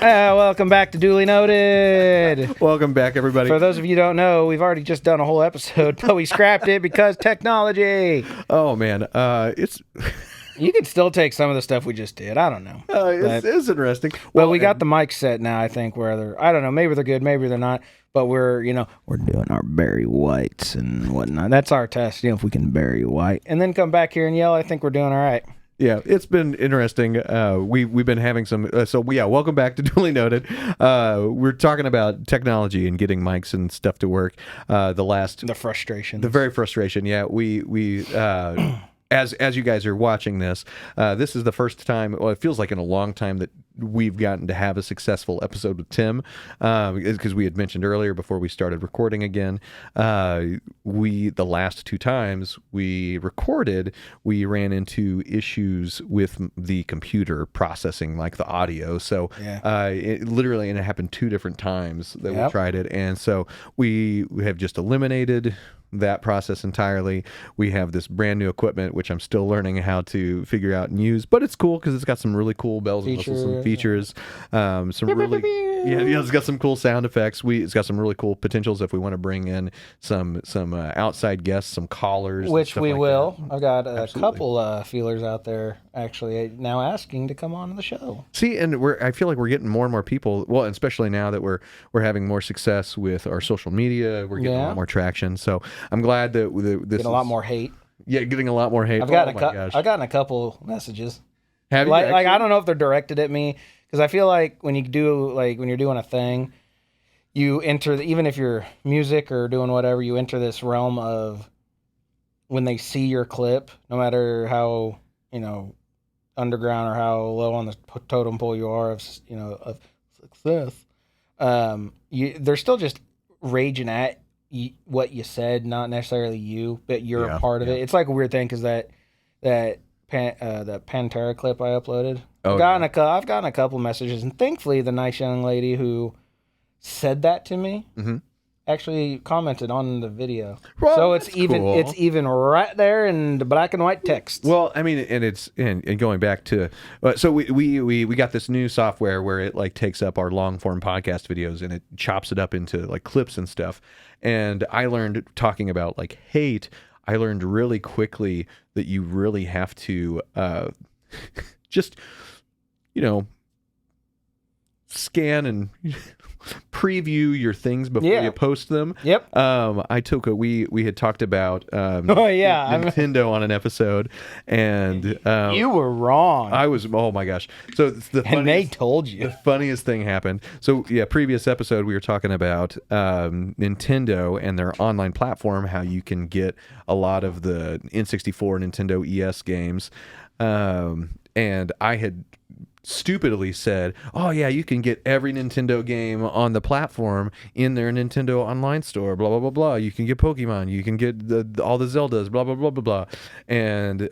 Welcome back to Duly Noted. Welcome back, everybody. For those of you who don't know, we've already just done a whole episode, but we scrapped it because technology. Oh man, it's You could still take some of the stuff we just did. I don't know. it's interesting. Well, we got the mics set now. I think where they're, I don't know. Maybe they're good, maybe they're not. But we're doing our Barry Whites and whatnot. That's our test. If we can Barry White and then come back here and yell, I think we're doing all right. Yeah, it's been interesting. We've been having some. Welcome back to Duly Noted. We're talking about technology and getting mics and stuff to work. The frustration. The very frustration. Yeah, we. As you guys are watching this, this is the first time, well, it feels like in a long time that we've gotten to have a successful episode with Tim, because we had mentioned earlier before we started recording again, the last two times we recorded, we ran into issues with the computer processing, like the audio. So it happened two different times that we tried it, and so we have just eliminated that process entirely. We have this brand new equipment, which I'm still learning how to figure out and use, but it's cool because it's got some really cool bells and whistles and features. It's got some cool sound effects. It's got some really cool potentials if we want to bring in some outside guests, some callers, which we like will. That. I've got a couple feelers out there actually now asking to come on the show. See, and I feel like we're getting more and more people. Well, especially now that we're having more success with our social media, we're getting a lot more traction. So I'm glad that this getting a lot more hate. Yeah, getting a lot more hate. I've gotten a couple messages. Have you? Like I don't know if they're directed at me, because I feel like when you're doing a thing, you enter even if you're music or doing whatever, you enter this realm of when they see your clip, no matter how underground or how low on the totem pole you are of success, they're still just raging at what you said, not necessarily you, but you're a part of it. It's like a weird thing because that Pantera clip I uploaded, I've gotten a couple messages, and thankfully the nice young lady who said that to me actually commented on the video. Well, so it's even right there in the black and white text. Well, I mean, and going back to so we got this new software where it like takes up our long form podcast videos and it chops it up into like clips and stuff. And I learned, talking about like hate, I learned really quickly that you really have to just scan and preview your things before you post them. Yep. We had talked about Nintendo on an episode, and you were wrong. I was. Oh my gosh! So and they told you the funniest thing happened. So previous episode we were talking about Nintendo and their online platform, how you can get a lot of the N64 Nintendo ES games, and I had stupidly said, "Oh yeah, you can get every Nintendo game on the platform in their Nintendo online store. Blah blah blah blah. You can get Pokemon. You can get all the Zeldas. Blah blah blah blah blah." And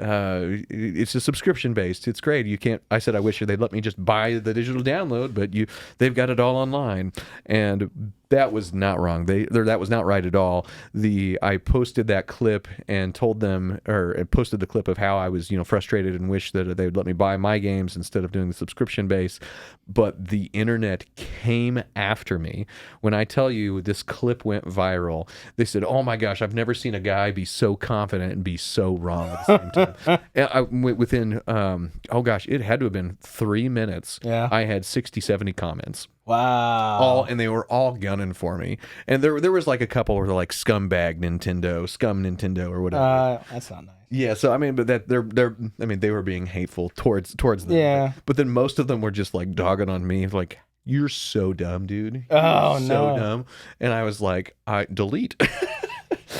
it's a subscription based. It's great. You can't. I said I wish they'd let me just buy the digital download, but they've got it all online. And that was not wrong. That was not right at all. I posted that clip and told them, or posted the clip of how I was, frustrated and wished that they would let me buy my games instead of doing the subscription base. But the internet came after me. When I tell you this clip went viral, they said, "Oh my gosh, I've never seen a guy be so confident and be so wrong at the same time." And within, it had to have been 3 minutes. Yeah. I had 60, 70 comments. Wow. And they were all gunning for me. And there was like a couple where they're like scum Nintendo or whatever. That's not nice. Yeah, so I mean, but that they were being hateful towards them. Yeah. But then most of them were just like dogging on me, like, "You're so dumb, dude. Oh, You're no. so dumb." And I was like, I delete.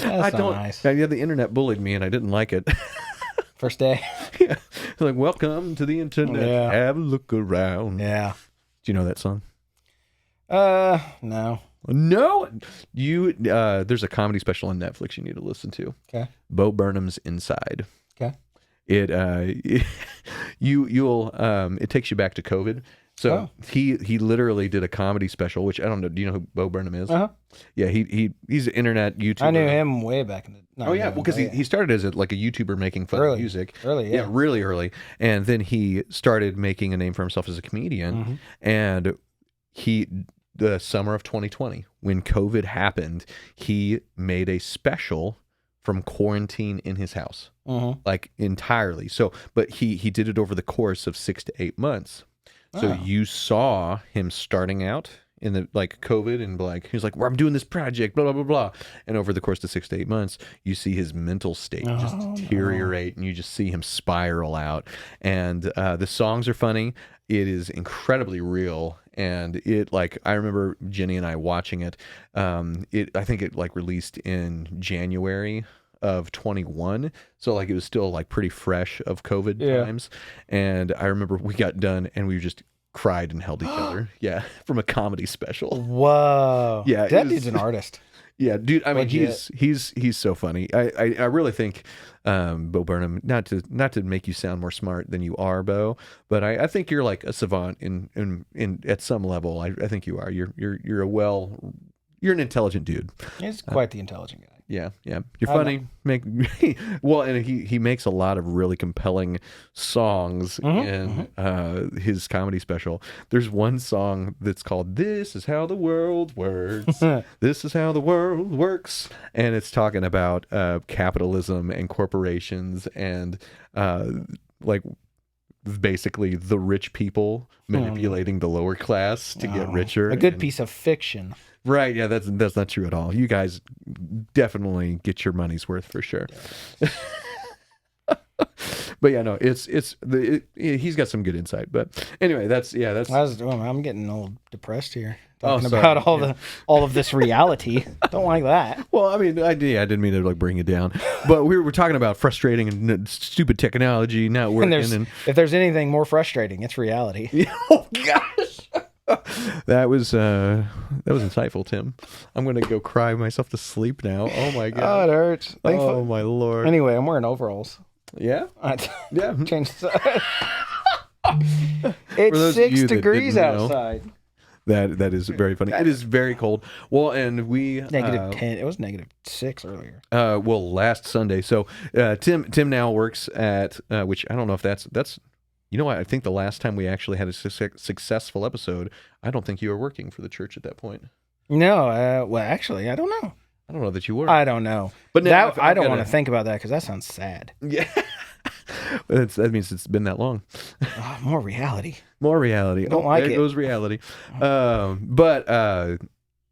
That's not nice. Yeah, the internet bullied me and I didn't like it. First day. Yeah. Like, "Welcome to the internet. Yeah. Have a look around." Yeah. Do you know that song? No. No, there's a comedy special on Netflix you need to listen to. Okay. Bo Burnham's Inside. Okay. It takes you back to COVID. So he literally did a comedy special, which I don't know. Do you know who Bo Burnham is? Uh-huh. Yeah, he's an internet YouTuber. I knew him way back in the. Because he started as a YouTuber making fun of music. Yeah, really early, and then he started making a name for himself as a comedian, and the summer of 2020, when COVID happened, he made a special from quarantine in his house, like entirely. So, but he did it over the course of 6 to 8 months. So you saw him starting out in the like COVID and like he was like, well, I'm doing this project, blah blah blah blah, and over the course of 6 to 8 months, you see his mental state just deteriorate, and you just see him spiral out. And the songs are funny. It is incredibly real, and it like I remember Jenny and I watching it. I think it like released in January of 21, so like it was still like pretty fresh of COVID times. And I remember we got done and we just cried and held each other. Yeah, from a comedy special. Whoa. Yeah, that dude's an artist. Yeah, dude. I mean, Legit. he's so funny. I really think Bo Burnham. Not to make you sound more smart than you are, Bo, but I think you're like a savant in at some level. I think you are. You're an intelligent dude. He's quite the intelligent guy. Yeah. You're funny. Well, and he makes a lot of really compelling songs in his comedy special. There's one song that's called "This Is How the World Works." This is how the world works, and it's talking about capitalism and corporations and like basically the rich people manipulating the lower class to get richer. A good piece of fiction. Right, yeah, that's not true at all. You guys definitely get your money's worth for sure. But yeah, no, he's got some good insight. But anyway, I'm getting all depressed here talking about all of this reality. Don't like that. Well, I mean, I didn't mean to like bring it down, but we were talking about frustrating and stupid technology not working. And if there's anything more frustrating, it's reality. Oh gosh. That was insightful, Tim. I'm gonna go cry myself to sleep now. Oh my god. Oh, it hurts. Oh my lord. Anyway, I'm wearing overalls. Yeah. Yeah. Change the It's 6 degrees outside. That is very funny. It is very cold. Well, and we -10. It was -6 earlier. Well, last Sunday. So Tim now works at which I don't know if that's. You know what? I think the last time we actually had a successful episode, I don't think you were working for the church at that point. No, well, actually, I don't know. I don't know that you were. I don't know. But now I don't want to think about that because that sounds sad. Yeah. That means it's been that long. More reality. More reality. Don't like there it. goes reality. But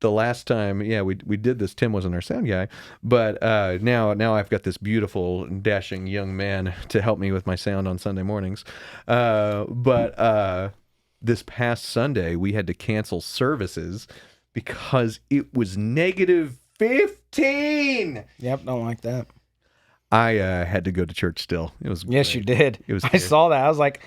the last time, we did this. Tim wasn't our sound guy, but now I've got this beautiful, dashing young man to help me with my sound on Sunday mornings. But this past Sunday, we had to cancel services because it was -15. Yep, don't like that. I had to go to church still. It was yes, great. you did. It was. I saw that. I was like,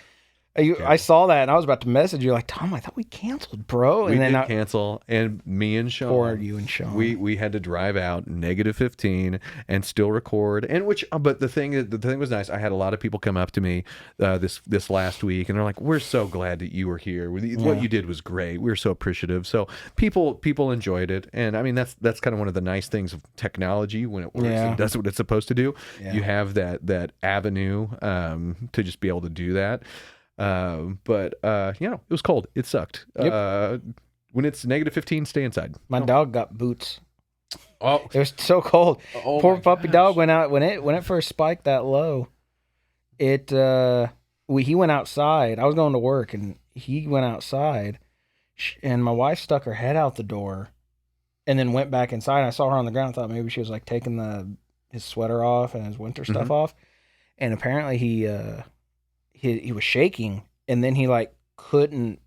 I saw that, and I was about to message you like, Tom, I thought we canceled, bro. We did cancel, and me and Sean, or you and Sean, we had to drive out -15 and still record. And but the thing was nice. I had a lot of people come up to me this last week, and they're like, "We're so glad that you were here. What you did was great. We're so appreciative." So people enjoyed it, and I mean that's kind of one of the nice things of technology when it works and does what it's supposed to do. Yeah. You have that avenue to just be able to do that. But it was cold. It sucked. Yep. When it's -15, stay inside. My dog got boots. Oh, It was so cold. oh Poor my puppy gosh. dog went out when it first spiked that low. He went outside. I was going to work and he went outside, and my wife stuck her head out the door, and then went back inside. I saw her on the ground. I thought maybe she was like taking his sweater off and his winter stuff off, and apparently he was shaking, and then he like couldn't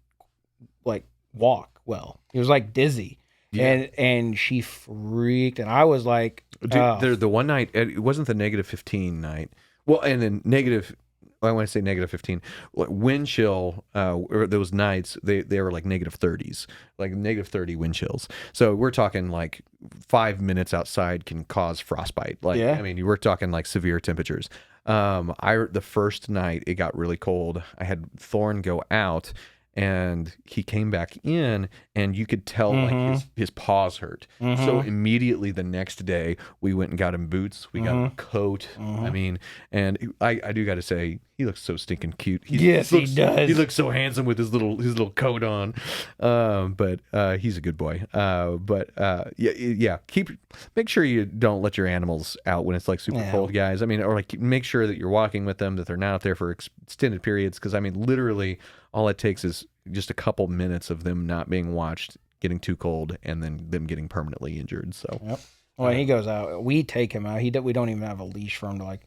like walk well. He was like dizzy. Yeah. And she freaked, and I was like, Dude, the one night, it wasn't the -15 night. Well, and then I want to say -15. Wind chill, or those nights, they were like -30s, like -30 wind chills. So we're talking like 5 minutes outside can cause frostbite. Like, I mean, we're talking like severe temperatures. The first night it got really cold. I had Thorne go out, and he came back in, and you could tell Mm-hmm. like his paws hurt. Mm-hmm. So immediately the next day, we went and got him boots. We got him a coat. I mean, and I do got to say, he looks so stinking cute. Yes, he does. He looks so handsome with his little coat on. But he's a good boy. Yeah. Make sure you don't let your animals out when it's like super cold, guys. I mean, or like make sure that you're walking with them, that they're not out there for extended periods. Because I mean, literally, all it takes is just a couple minutes of them not being watched, getting too cold, and then them getting permanently injured. So, Yep. When he goes out, we take him out. We don't even have a leash for him to like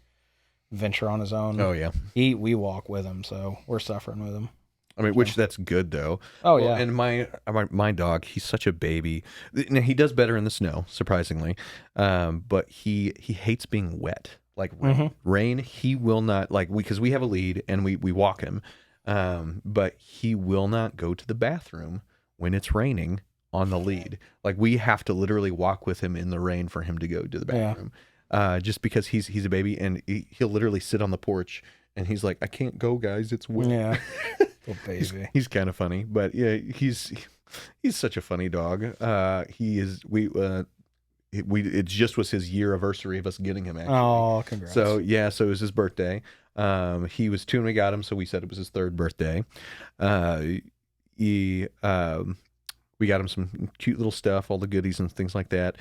venture on his own. oh yeah. We walk with him, so we're suffering with him. I mean, which that's good though. Oh yeah. And my dog, he's such a baby. Now, he does better in the snow, surprisingly. But he hates being wet. Like rain, he will not like because we have a lead and we walk him. But he will not go to the bathroom when it's raining on the lead. Like we have to literally walk with him in the rain for him to go to the bathroom. Just because he's a baby, and he'll literally sit on the porch and he's like, I can't go, guys, it's wet. Yeah. Little baby. He's kind of funny, but yeah, he's such a funny dog. It just was his year anniversary of us getting him, actually. Oh, congrats. So yeah, so it was his birthday. He was 2 when we got him, so we said it was his 3rd birthday. We got him some cute little stuff, all the goodies and things like that.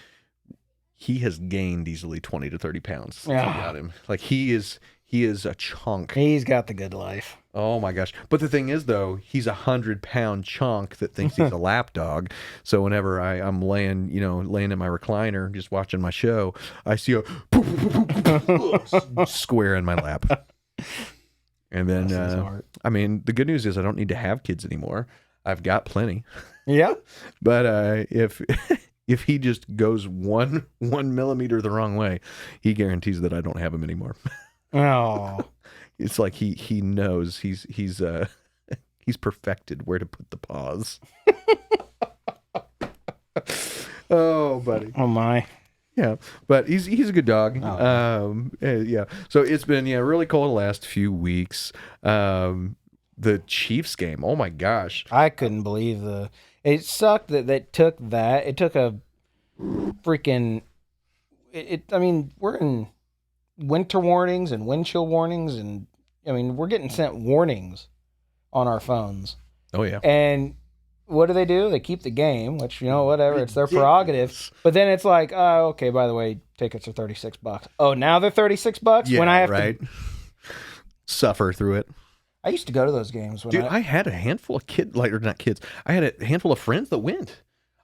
He has gained easily 20 to 30 pounds since we got him. Like he is a chunk. He's got the good life. Oh my gosh. But the thing is though, he's 100-pound chunk that thinks he's a lap dog. So whenever I'm laying in my recliner, just watching my show, I see a square in my lap. And then, I mean, the good news is I don't need to have kids anymore. I've got plenty. Yeah. But if he just goes one millimeter the wrong way, he guarantees that I don't have him anymore. Oh. It's like he knows he's perfected where to put the paws. Oh, buddy. Oh my. Yeah, but he's a good dog. Oh. Yeah. So it's been really cold the last few weeks. The Chiefs game. Oh my gosh. I couldn't believe it sucked that they took that. It took a freaking I mean, we're in winter warnings and wind chill warnings, and I mean, we're getting sent warnings on our phones. Oh yeah. And what do? They keep the game, which, whatever, it's their prerogative. But then it's like, oh, okay, by the way, tickets are $36. Oh, now they're $36 Yeah, when I have to suffer through it. I used to go to those games when Dude, I had a handful of not kids. I had a handful of friends that went.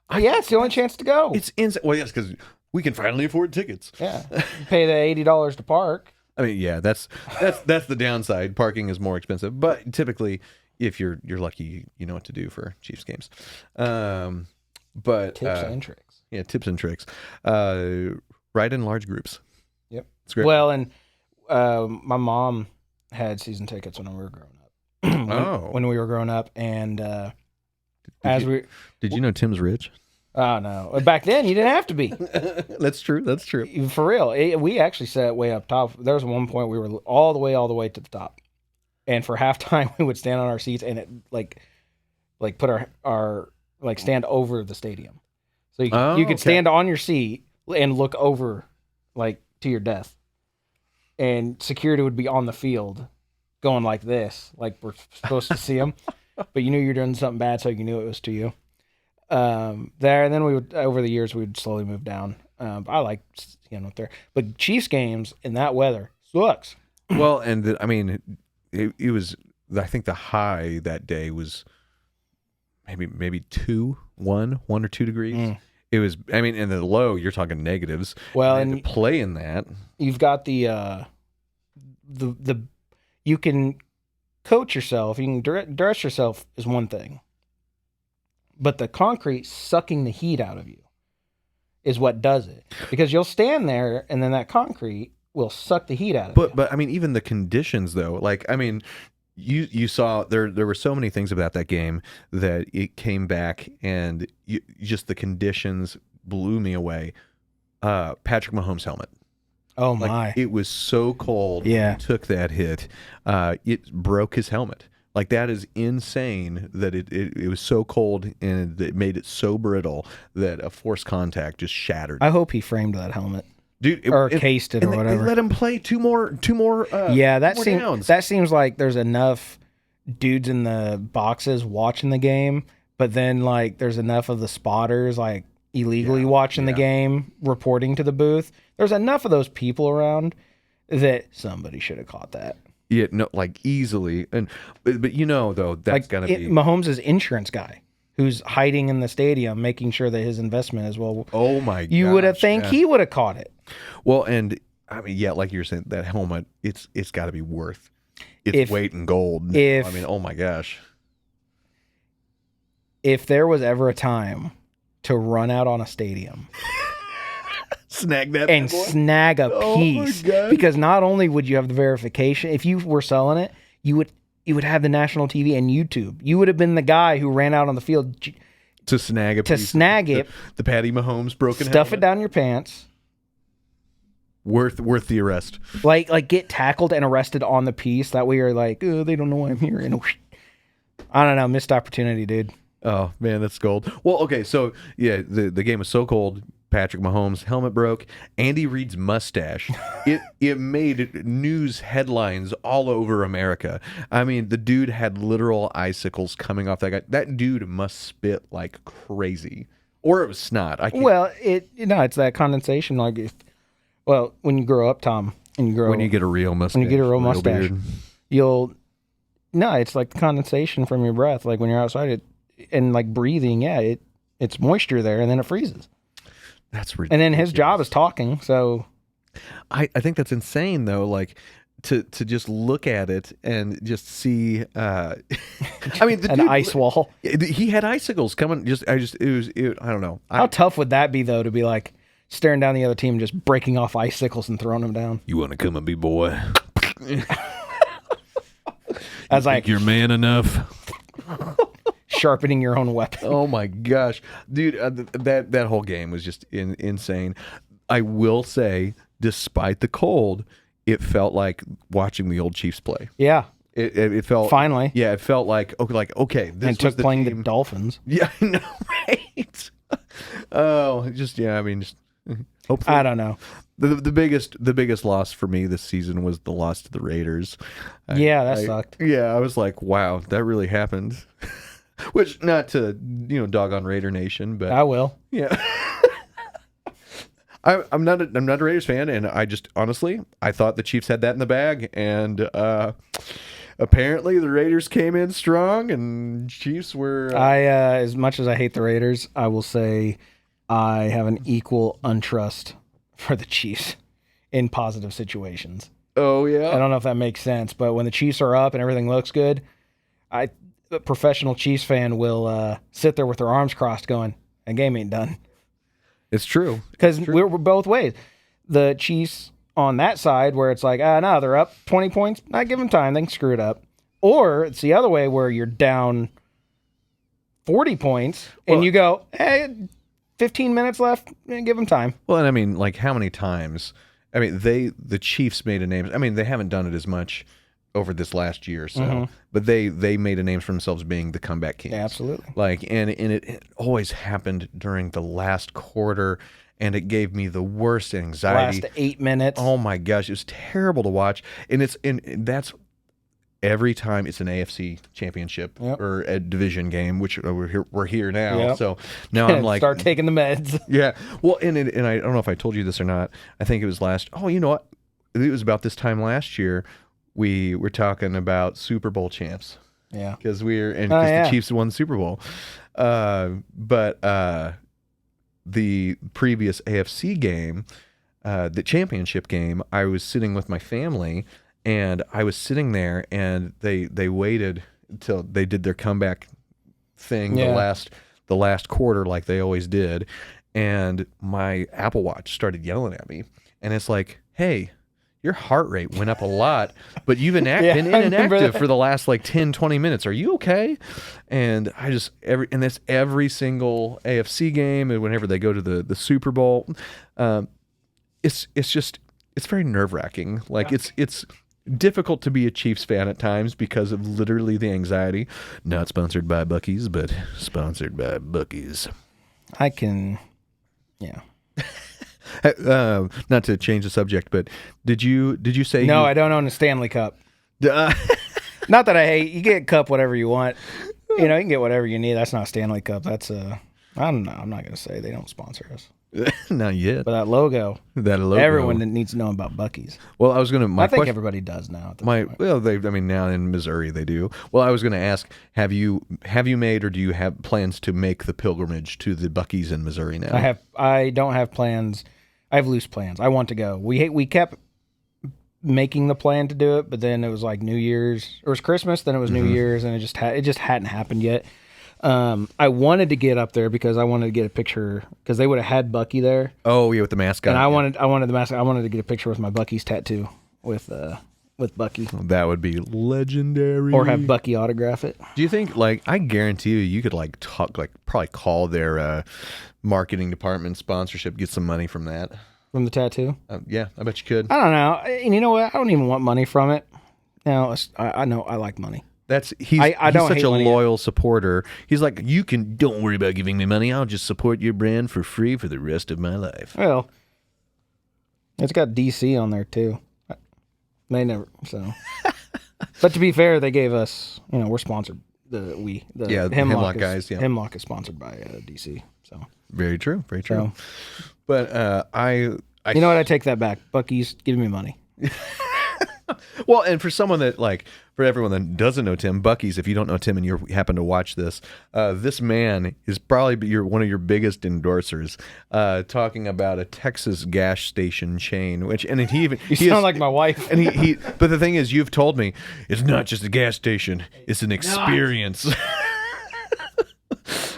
Yeah, it's the only chance to go. It's insane. Well, yes, because we can finally afford tickets. Yeah. You pay the $80 to park. I mean, yeah, that's the downside. Parking is more expensive, but typically, if you're lucky, you know what to do for Chiefs games. But Tips and tricks. Yeah, tips and tricks. Ride in large groups. Yep. It's great. Well, and my mom had season tickets when we were growing up. When we were growing up, and did you know Tim's rich? Oh no! Back then, you didn't have to be. That's true. That's true. For real, we actually sat way up top. There was one point we were all the way to the top, and for halftime, we would stand on our seats and it like put our like stand over the stadium, so you could stand on your seat and look over like to your death, and security would be on the field, going like this, like we're supposed to see them, but you knew you were doing something bad, so you knew it was to you. There, and then we would, over the years, we would slowly move down. I like up there, but Chiefs games in that weather sucks. Well, and I mean, it was. I think the high that day was maybe 1 or 2 degrees. It was. I mean, and the low, you're talking negatives. Well, and to play in that, you've got the you can coach yourself. You can dress yourself is one thing. But the concrete sucking the heat out of you is what does it. Because you'll stand there and then that concrete will suck the heat out of you. But I mean, even the conditions though, like, I mean, you saw there were so many things about that game that it came back and just the conditions blew me away. Patrick Mahomes' helmet. Oh my. It was so cold. Yeah. He took that hit. It broke his helmet. Like, that is insane that it was so cold and it made it so brittle that a force contact just shattered. I hope he framed that helmet. Dude, Or cased it or they whatever. let him play two more Yeah, more downs. that seems like there's enough dudes in the boxes watching the game, but then like there's enough of the spotters like illegally watching the game, reporting to the booth. There's enough of those people around that somebody should have caught that. Yeah, no, like easily. And but though, that's Like gotta be Mahomes' insurance guy who's hiding in the stadium, making sure that his investment is well. Oh my god. You would have think he would have caught it. Well, and I mean, yeah, like you're saying, that helmet, it's got to be worth its weight in gold. I mean, oh my gosh. If there was ever a time to run out on a stadium Snag that and snag a piece, because not only would you have the verification, if you were selling it, you would have the national TV and YouTube. You would have been the guy who ran out on the field to snag it, the Patty Mahomes broken stuff helmet. it down your pants. Worth the arrest. Like get tackled and arrested on the piece. That way you're like, oh, they don't know I'm here. And I don't know, missed opportunity, dude. Oh man, that's gold. Well, okay, so yeah, the game was so cold. Patrick Mahomes' helmet broke. Andy Reid's mustache. It made news headlines all over America. I mean, the dude had literal icicles coming off that guy. That dude must spit like crazy, or it was snot. I can't. Well, it's that condensation. Like, when you grow up, Tom, and when you get a real mustache, mustache, beard. it's like condensation from your breath. Like when you're outside, and like breathing, it's moisture there, and then it freezes. That's ridiculous. And then his job is talking, so I think that's insane though. Like to just look at it and just see. I mean, an ice wall. He had icicles coming. I don't know. How tough would that be though, to be like staring down the other team, just breaking off icicles and throwing them down? You want to come and be boy? As think you're man enough. Sharpening your own weapon. Oh my gosh, dude, that whole game was just insane. I will say, despite the cold, it felt like watching the old Chiefs play. Yeah, it felt finally. Yeah, it felt like okay. This and it took playing team. The Dolphins. Yeah, I know, right? Oh, just I mean, just hopefully. I don't know. The biggest loss for me this season was the loss to the Raiders. That sucked. Yeah, I was like, wow, that really happened. Which, not to dog on Raider Nation, but I will. Yeah. I'm not a Raiders fan, and I just honestly I thought the Chiefs had that in the bag, and apparently the Raiders came in strong, and Chiefs were. As much as I hate the Raiders, I will say I have an equal untrust for the Chiefs in positive situations. Oh yeah. I don't know if that makes sense, but when the Chiefs are up and everything looks good, a professional Chiefs fan will sit there with their arms crossed going, that game ain't done. It's true. Because we're both ways. The Chiefs on that side where it's like, no, they're up 20 points. Not give them time. They can screw it up. Or it's the other way where you're down 40 points and you go, hey, 15 minutes left, give them time. Well, and I mean, like, how many times? I mean, the Chiefs made a name. I mean, they haven't done it as much over this last year or so, but they made a name for themselves being the comeback kings. Yeah, absolutely. Like, and it always happened during the last quarter, and it gave me the worst anxiety. Last 8 minutes. Oh my gosh, it was terrible to watch, and that's every time it's an AFC championship or a division game, which we're here now. Yep. So now I'm like, start taking the meds. Yeah. Well, and I don't know if I told you this or not. I think it was you know what? It was about this time last year. We were talking about Super Bowl champs. Yeah. Because the Chiefs won the Super Bowl. But the previous AFC game, the championship game, I was sitting with my family, and I was sitting there, and they waited until they did their comeback thing the last quarter, like they always did, and my Apple Watch started yelling at me, and it's like, hey, your heart rate went up a lot, but you've been inactive for the last like 10, 20 minutes. Are you okay? And I just every single AFC game, and whenever they go to the Super Bowl, it's very nerve-wracking. Like it's difficult to be a Chiefs fan at times because of literally the anxiety. Not sponsored by Buc-ee's, but sponsored by Buc-ee's. I can, yeah. Not to change the subject, but did you say No, you, I don't own a Stanley Cup. Not that I hate. You get cup whatever you want. You know, you can get whatever you need. that's not a Stanley Cup. That's a. I don't know. I'm not gonna say they don't sponsor us. Not yet. But that logo. That logo. Everyone needs to know about Buc-ee's. Well, I was gonna. I think everybody does now. At this point. Well, I mean, now in Missouri they do. Well, I was going to ask, have you made or do you have plans to make the pilgrimage to the Buc-ee's in Missouri now? I don't have plans. I have loose plans. I want to go. We kept making the plan to do it, but then it was like New Year's. It was Christmas, then it was New Year's, and it just hadn't happened yet. I wanted to get up there because I wanted to get a picture because they would have had Bucky there. Oh yeah, with the mascot. And I wanted the mascot. I wanted to get a picture with my Bucky's tattoo with Bucky. That would be legendary. Or have Bucky autograph it. Do you think, like, I guarantee you could like talk, like probably call their marketing department sponsorship, get some money from that. From the tattoo? Yeah, I bet you could. I don't know. And you know what? I don't even want money from it. Now, I know I like money. He's don't such hate a money. loyal supporter. He's like, don't worry about giving me money. I'll just support your brand for free for the rest of my life. Well, it's got DC on there too. They never so. But to be fair, they gave us. We're sponsored. The Hemlock guys. Yeah, Hemlock is sponsored by DC. So very true. Very true. So, but you know what? I take that back. Bucky's giving me money. Well, and for someone that, like, for everyone that doesn't know Tim, Buc-ee's, if you don't know Tim and you happen to watch this, this man is probably one of your biggest endorsers, talking about a Texas gas station chain, You sound like my wife. And but the thing is, you've told me, it's not just a gas station, it's an experience.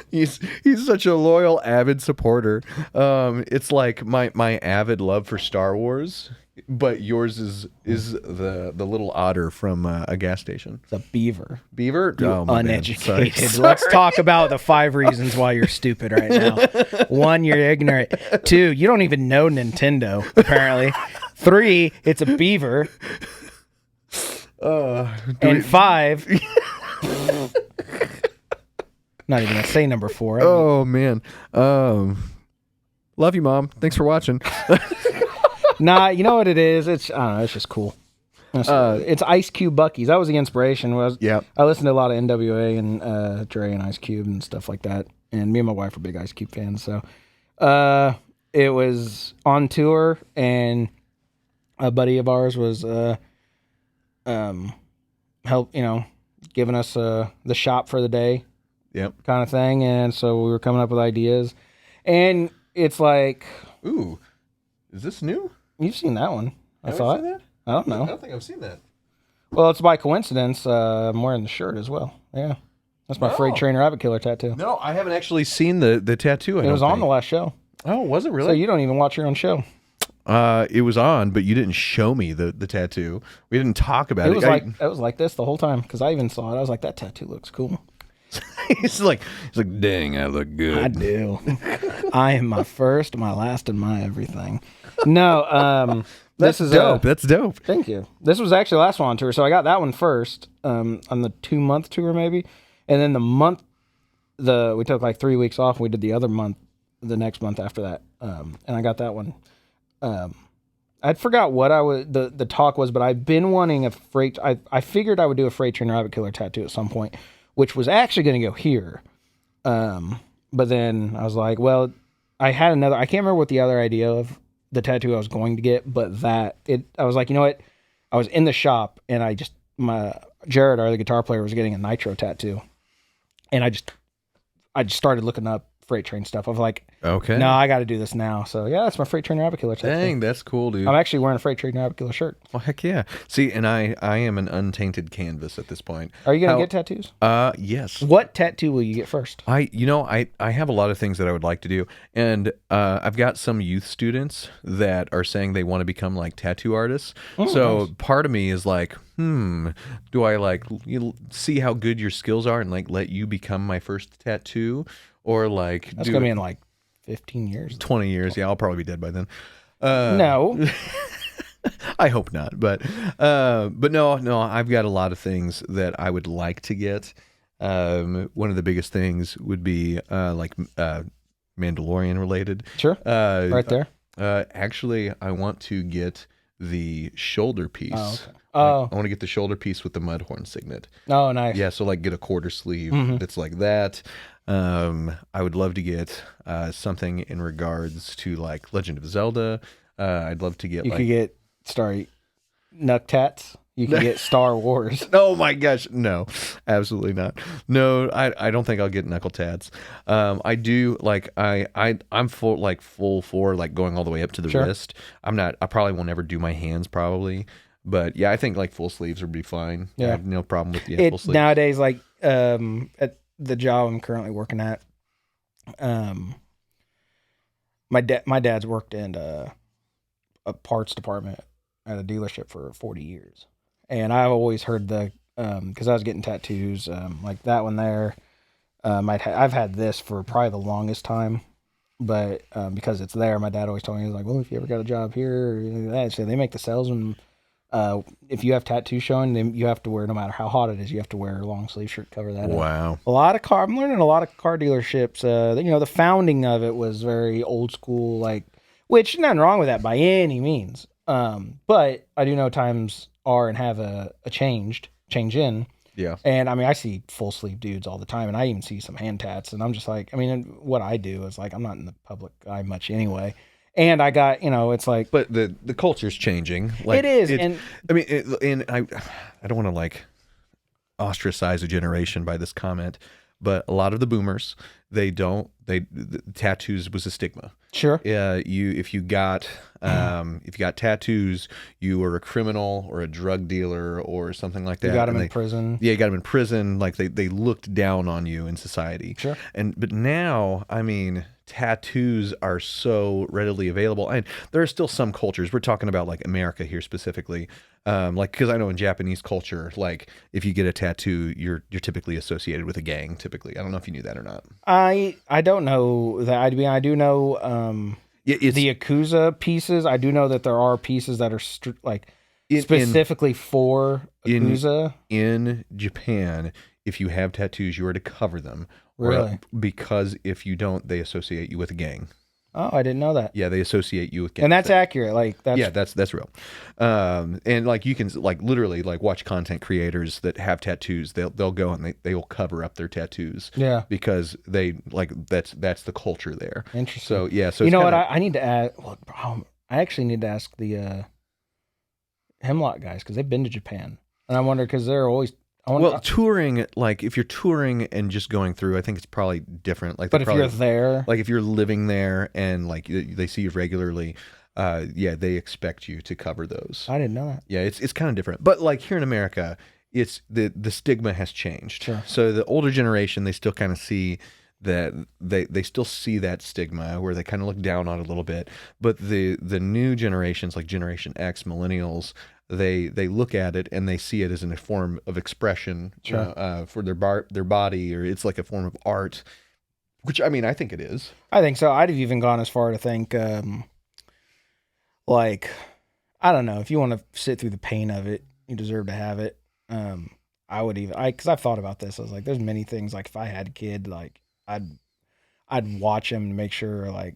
He's such a loyal, avid supporter. It's like my avid love for Star Wars. But yours is the little otter from a gas station. It's a beaver. Beaver? Oh, uneducated. Sorry. Let's talk about the 5 reasons why you're stupid right now. 1, you're ignorant. 2, you don't even know Nintendo, apparently. 3, it's a beaver. And 5... Not even going to say number 4. Oh, man. Love you, Mom. Thanks for watching. Nah, you know what it is? I don't know. It's just cool. It's Ice Cube Buc-ee's. That was the inspiration. I listened to a lot of NWA and Dre and Ice Cube and stuff like that. And me and my wife are big Ice Cube fans. So it was on tour, and a buddy of ours was giving us the shop for the day. Yep. Kind of thing. And so we were coming up with ideas. And it's like... Ooh. Is this new? You've seen that one. I Have thought. seen that? I don't know. I don't think I've seen that. Well, it's by coincidence. I'm wearing the shirt as well. Yeah. That's my Freight Train Rabbit Killer tattoo. No, I haven't actually seen the tattoo. It was on the last show. Oh, was it really? So you don't even watch your own show. It was on, but you didn't show me the tattoo. We didn't talk about it. It was like this the whole time because I even saw it. I was like, that tattoo looks cool. he's like, dang, I look good. I do. I am my first, my last, and my everything. No, That's dope. That's dope. Thank you. This was actually the last one on tour, so I got that one first on the 2-month tour maybe, and then we took like 3 weeks off. And we did the other month, the next month after that, and I got that one. I'd forgot what the talk was, but I've been wanting a freight. I figured I would do a Freight Train Rabbit Killer tattoo at some point, which was actually going to go here. But then I was like, well, I had another. I can't remember what the other idea of the tattoo I was going to get, but I was like, you know what? I was in the shop and Jared, our other guitar player, was getting a Nitro tattoo, and I just started looking up Freight Train stuff. I was like, okay, no, I got to do this now. So yeah, that's my Freight Train Rabbit Killer tattoo. Dang, that's cool, dude. I'm actually wearing a Freight Train Rabbit Killer shirt. Well, heck yeah. See, and I am an untainted canvas at this point. Are you gonna get tattoos? Yes. What tattoo will you get first? I have a lot of things that I would like to do, and I've got some youth students that are saying they want to become like tattoo artists. So nice. Part of me is like, do I see how good your skills are and like let you become my first tattoo? Or like that's gonna be in like 15 years, 20 years. Yeah, I'll probably be dead by then. No, I hope not, but no, I've got a lot of things that I would like to get. One of the biggest things would be Mandalorian related. Sure. Uh, Right there. Actually, I want to get the shoulder Oh, piece. okay. Like, Oh, I want to get the shoulder piece with the Mudhorn signet. oh, nice. Yeah, so like get a quarter sleeve Hmm. that's like that. I would love to get something in regards to like Legend of Zelda. I'd love to get You like could get Nucktats. You could get Star Wars. oh my gosh, no, absolutely not. No, I don't think I'll get knuckle tats. I do like I'm full for like going all the way up to the Sure. wrist. I'm not. I probably won't ever do my hands probably, but yeah, I think like full sleeves would be fine. I Yeah. have no problem with full It sleeves. nowadays, like at the job I'm currently working at, um, my dad's worked in a parts department at a dealership for 40 years, and I've always heard because I was getting tattoos, like that one there. I've had this for probably the longest time, but because it's there, my dad always told me, he was like, well, if you ever got a job here, or that, so they make the salesman. If you have tattoos showing, then you have to wear, no matter how hot it is, you have to wear a long sleeve shirt to cover that up. Wow. I'm learning a lot of car dealerships. The founding of it was very old school, like, which nothing wrong with that by any means. But I do know times are and have a change in. Yeah. And I mean, I see full sleeve dudes all the time, and I even see some hand tats, and I'm just like, I mean, what I do is like, I'm not in the public eye much anyway. And I got, it's like, But the culture's changing. Like it is, and I mean, and I don't want to like ostracize a generation by this comment, but a lot of the boomers, the tattoos was a stigma. sure, If you got tattoos, you were a criminal or a drug dealer or something like that. you got them And in prison. Yeah, you got them in prison. Like they looked down on you in society. Sure. But now, I mean, tattoos are so readily available, and there are still some cultures. We're talking about like America here specifically, like because I know in Japanese culture, like if you get a tattoo, you're typically associated with a gang. Typically, I don't know if you knew that or not. I don't know that. I mean, I do know Yeah, it's the Yakuza pieces. I do know that there are pieces that are in specifically for Yakuza. in Japan. If you have tattoos, you are to cover them. Really? Because if you don't, they associate you with a gang. Oh, I didn't know that. Yeah, they associate you with gang. And that's accurate. Like that's Yeah, that's real. And like you can like literally like watch content creators that have tattoos. They'll go and they will cover up their tattoos. Yeah. Because they like that's the culture there. Interesting. So yeah. So you it's know what? kinda- I need to add. Well, I actually need to ask the Hemlock guys because they've been to Japan, and I wonder because they're always. well, touring, like if you're touring and just going through, I think it's probably different. Like, but if probably, you're there, like if you're living there and like they see you regularly, yeah, they expect you to cover those. I didn't know that. Yeah, it's kind of different. But like here in America, it's the stigma has changed. Sure. So the older generation, they still kind of see that they still see that stigma where they kind of look down on it a little bit. But the new generations, like Generation X, millennials, they look at it and they see it as a form of expression for their body, or it's like a form of art, which I mean I think it is. I think so. I'd have even gone as far to think, like, I don't know, if you want to sit through the pain of it, you deserve to have it. I would even, because I've thought about this. I was like, there's many things. Like, if I had a kid, like, I'd watch him to make sure, like,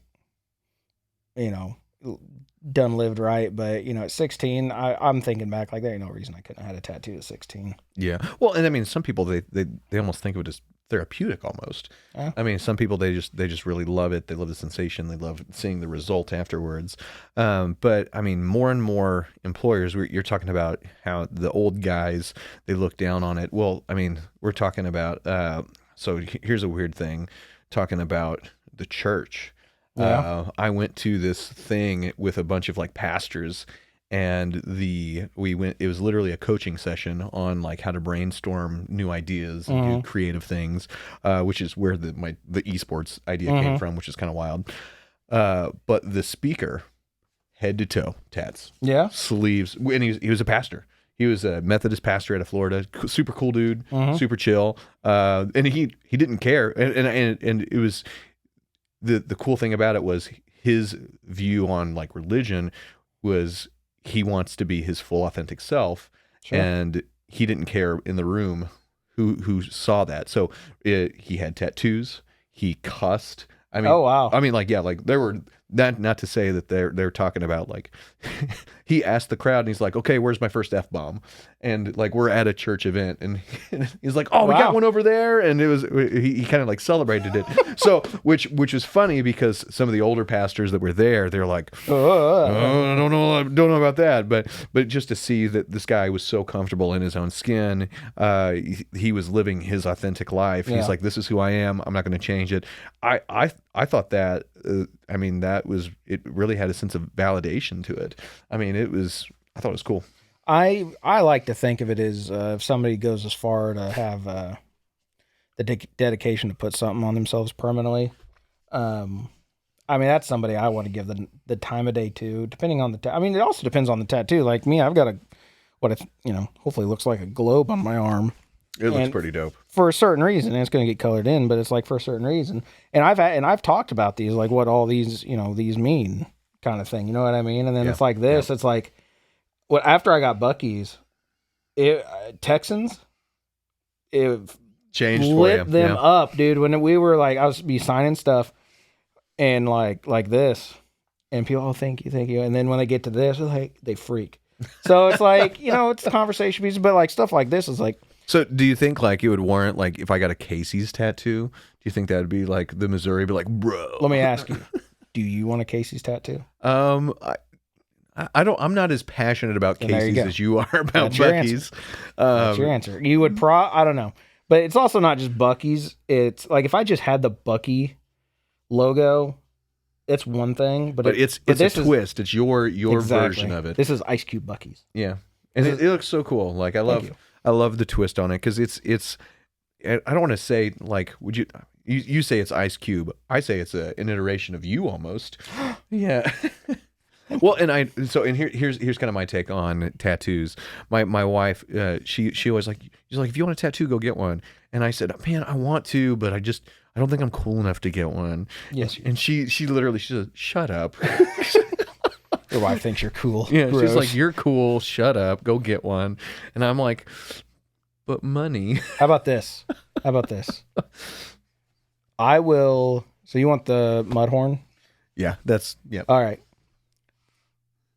done lived right. But at 16, I'm thinking back, like, there ain't no reason I couldn't have had a tattoo at 16. Yeah. Well, and I mean, some people they almost think of it as therapeutic almost. Yeah. I mean, some people they just really love it. They love the sensation. They love seeing the result afterwards. But I mean, more and more employers, you're talking about how the old guys, they look down on it. Well, I mean, we're talking about, so here's a weird thing, talking about the church. Yeah. I went to this thing with a bunch of like pastors, and it was literally a coaching session on like how to brainstorm new ideas and do creative things, which is where the esports idea came from, which is kind of wild. But the speaker, head to toe tats, Yeah. sleeves, and he was a pastor. He was a Methodist pastor out of Florida, super cool dude, super chill, and he didn't care, and it was the cool thing about it was his view on like religion was he wants to be his full authentic self, Sure. and he didn't care in the room who saw that. So he had tattoos. He cussed. I mean, Oh, wow. I mean, like, yeah, like there were not to say that they're talking about like he asked the crowd and he's like, okay, where's my first F-bomb? And like we're at a church event and he's like, oh, we got Wow. one over there, and it was he kind of like celebrated it. So which was funny because some of the older pastors that were there, they're like, oh, I don't know about that, but just to see that this guy was so comfortable in his own skin, he was living his authentic life. Yeah. He's like, this is who I am. I'm not going to change it. I thought that I mean that was, it really had a sense of validation to it. I mean I thought it was cool. I like to think of it as if somebody goes as far to have the dedication to put something on themselves permanently. I mean, that's somebody I want to give the time of day to, depending on the. I mean, it also depends on the tattoo. Like me, I've got hopefully looks like a globe on my arm. It looks And pretty dope. for a certain reason, and it's going to get colored in, but it's like for a certain reason. And I've talked about these, like what all these these mean, kind of thing. You know what I mean? And then Yeah. it's like this. It's like what after I got Bucky's, Texans, it Changed for you. lit them Yeah. up, dude. When we were like, I was be signing stuff, and like this, and people, oh, thank you, and then when they get to this, they're like, they freak. So it's like it's the conversation piece, but like stuff like this is like. So do you think like it would warrant, like if I got a Casey's tattoo, do you think that would be like the Missouri be like, bro? Let me ask you, do you want a Casey's tattoo? I don't. I'm not as passionate about Then there you Casey's go. as you are about That's your Bucky's. That's your answer. You would I don't know, but it's also not just Bucky's. It's like if I just had the Bucky logo, it's one thing, but But it's this a is- twist. It's your Exactly. version of it. This is Ice Cube Bucky's. Yeah, and it looks so cool. Like you. I love the twist on it because it's. I don't want to say like, would you? You say it's Ice Cube. I say it's an iteration of you almost. Yeah. Well, and here's kind of my take on tattoos. My wife, she always she's like, if you want a tattoo, go get one. And I said, man, I want to, but I don't think I'm cool enough to get one. Yes. And she literally, she said, shut up. Your wife thinks you're cool. Yeah, she's Gross. like, you're cool. Shut up. Go get one. And I'm like, but money. How about this? I will. So you want the mud horn? Yeah, yeah. All right.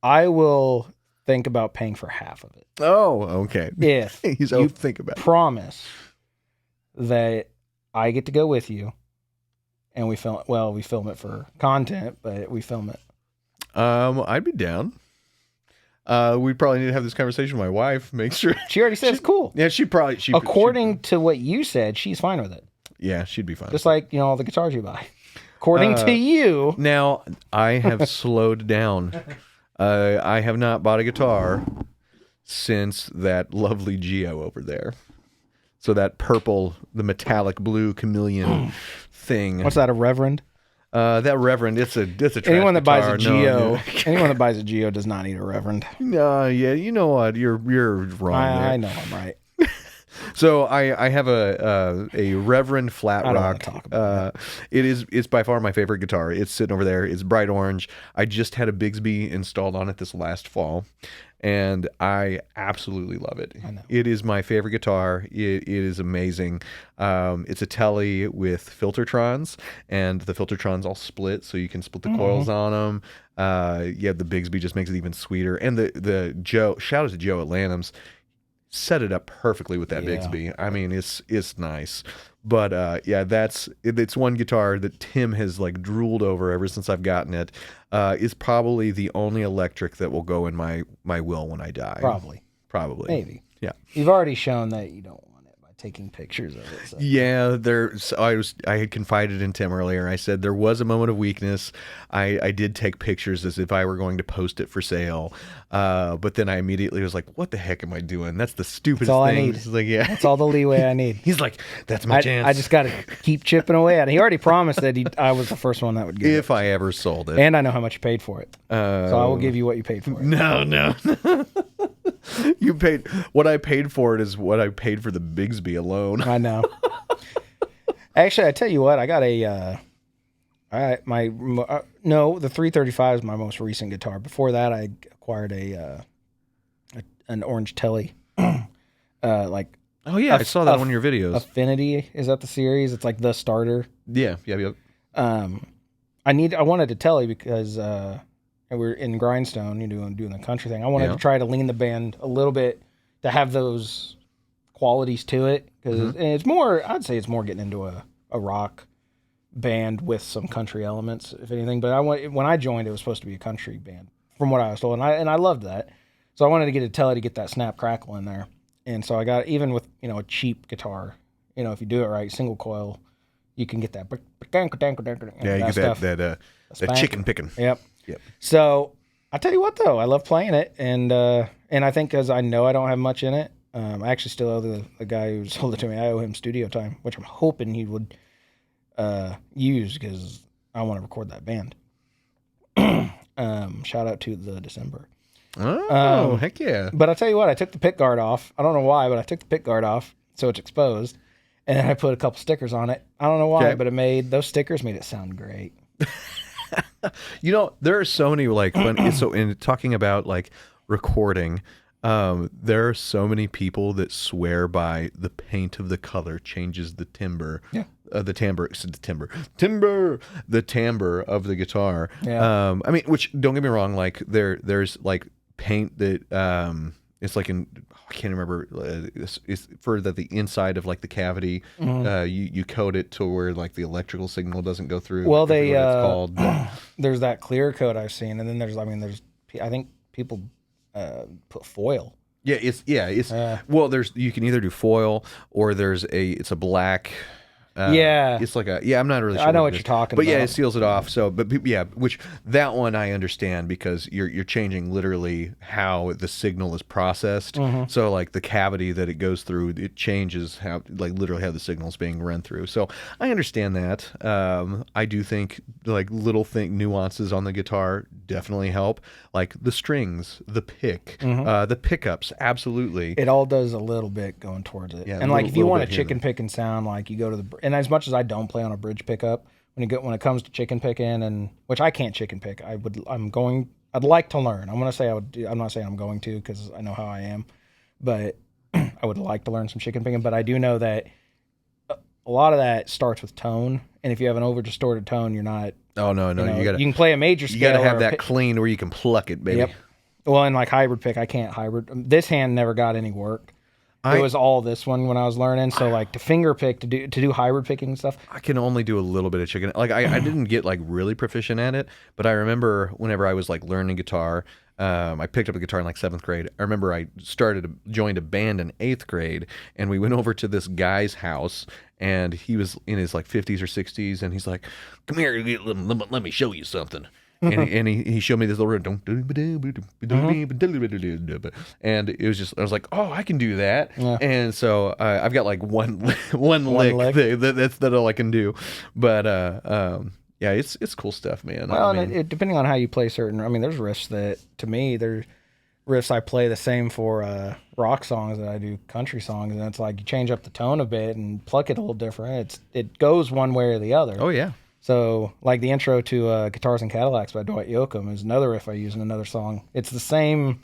I will think about paying for half of it. Oh, okay. If He's you think about it. promise that I get to go with you and we film it. Well, we film it for content, but we film it. I'd be down. We probably need to have this conversation with my wife. Make sure. She already said it's cool. Yeah, she According to what you said, she's fine with it. yeah, she'd be fine. Just like, all the guitars you buy. According to you. Now, I have slowed down. I have not bought a guitar since that lovely Geo over there. So that purple, the metallic blue chameleon thing. What's that, a Reverend? That Reverend, it's a trash Anyone that buys a guitar. Geo, anyone that buys a Geo does not need a Reverend. No, yeah, you know what? You're wrong there. I know I'm right. So I have a Reverend Flat I don't wanna Rock. talk about It's by far my favorite guitar. It's sitting over there. It's bright orange. I just had a Bigsby installed on it this last fall, and I absolutely love it. I know. It is my favorite guitar. It is amazing. It's a Tele with Filtertrons, and the Filtertrons all split, so you can split the coils on them. Yeah, the Bigsby just makes it even sweeter. And the Joe, shout out to Joe at Lanham's, set it up perfectly with that Yeah. Bigsby. I mean, it's nice. But yeah, it's one guitar that Tim has like drooled over ever since I've gotten it. It's probably the only electric that will go in my will when I die. Probably. Probably. Maybe. Yeah. You've already shown that you don't want it by taking pictures of it. So. Yeah, I had confided in Tim earlier. I said there was a moment of weakness. I did take pictures as if I were going to post it for sale. But then I immediately was like, what the heck am I doing? That's the stupidest all I thing. need. He's like, yeah. That's all the leeway I need. He's like, that's my chance. I just got to keep chipping away at it. He already promised that I was the first one that would get if I ever sold it. it. And I know how much you paid for it. So I will give you what you paid for it. No. You paid what I paid for it is what I paid for the Bigsby alone. I know. Actually, I tell you what, I got No, the 335 is my most recent guitar. Before that, I acquired an orange Telly, like Oh yeah, I saw that on one of your videos. Affinity. Is that the series? It's like the starter. Yeah. I wanted a Telly because we're in Grindstone, doing the country thing. I wanted Yeah. to try to lean the band a little bit to have those qualities to it because it's more. I'd say it's more getting into a rock band with some country elements, if anything. But when I joined, it was supposed to be a country band, from what I was told, and I loved that. So I wanted to get a Telly to get that snap crackle in there, and so I got, even with a cheap guitar, if you do it right, single coil, you can get that. Yeah, you get that chicken picking. Yep. So I tell you what, though, I love playing it, and I think because I know I don't have much in it, I actually still owe the guy who sold it to me. I owe him studio time, which I'm hoping he would use because I want to record that band. Shout out to the December. Oh, heck yeah! But I tell you what, I took the pick guard off. I don't know why, but I took the pick guard off so it's exposed, and then I put a couple stickers on it. I don't know why, but those stickers made it sound great. There are so many in talking about like recording. There are so many people that swear by the paint of the color changes the timbre. Yeah. The timbre of the guitar. Yeah. I mean, which, don't get me wrong, like there's like paint that it's like I can't remember. It's for the inside of like the cavity. You coat it to where like the electrical signal doesn't go through. Well, it's called. There's that clear coat I've seen, and then there's I think people put foil. Yeah, well, you can either do foil or it's a black. It's like I'm not really sure. I know what you're talking about. But yeah, it seals it off. So, which that one I understand because you're changing literally how the signal is processed. So like the cavity that it goes through, it changes how, like, literally how the signal is being run through. So I understand that. I do think like little nuances on the guitar definitely help, like the strings, the pick, the pickups. Absolutely, it all does a little bit going towards it. Yeah, and like if you want a chicken picking sound, like you go to and as much as I don't play on a bridge pickup, when it comes to chicken picking, and which I can't chicken pick, I'd like to learn. I'm gonna say I would do. I'm not saying I'm going to because I know how I am, but I would like to learn some chicken picking. But I do know that a lot of that starts with tone, and if you have an over distorted tone, you're not. Oh no, you can play a major scale. You gotta have that clean where you can pluck it, baby. Yep. Well, and like hybrid pick, I can't hybrid. This hand never got any work. It was all this one when I was learning. So like to finger pick, to do hybrid picking and stuff. I can only do a little bit of chicken. Like I didn't get like really proficient at it, but I remember whenever I was like learning guitar, I picked up a guitar in like 7th grade. I remember I joined a band in 8th grade, and we went over to this guy's house, and he was in his like 50s or 60s, and he's like, "Come here, let me show you something." And he showed me this little and it was just, I was like, oh, I can do that. Yeah. And so I've got like one lick that's all I can do. But yeah, it's cool stuff, man. Well, I mean, depending on how you play certain, I mean, there's riffs that, to me, there's riffs I play the same for rock songs that I do country songs, and it's like you change up the tone a bit and pluck it a little different. It goes one way or the other. Oh yeah. So, like the intro to Guitars and Cadillacs by Dwight Yoakam is another riff I use in another song. It's the same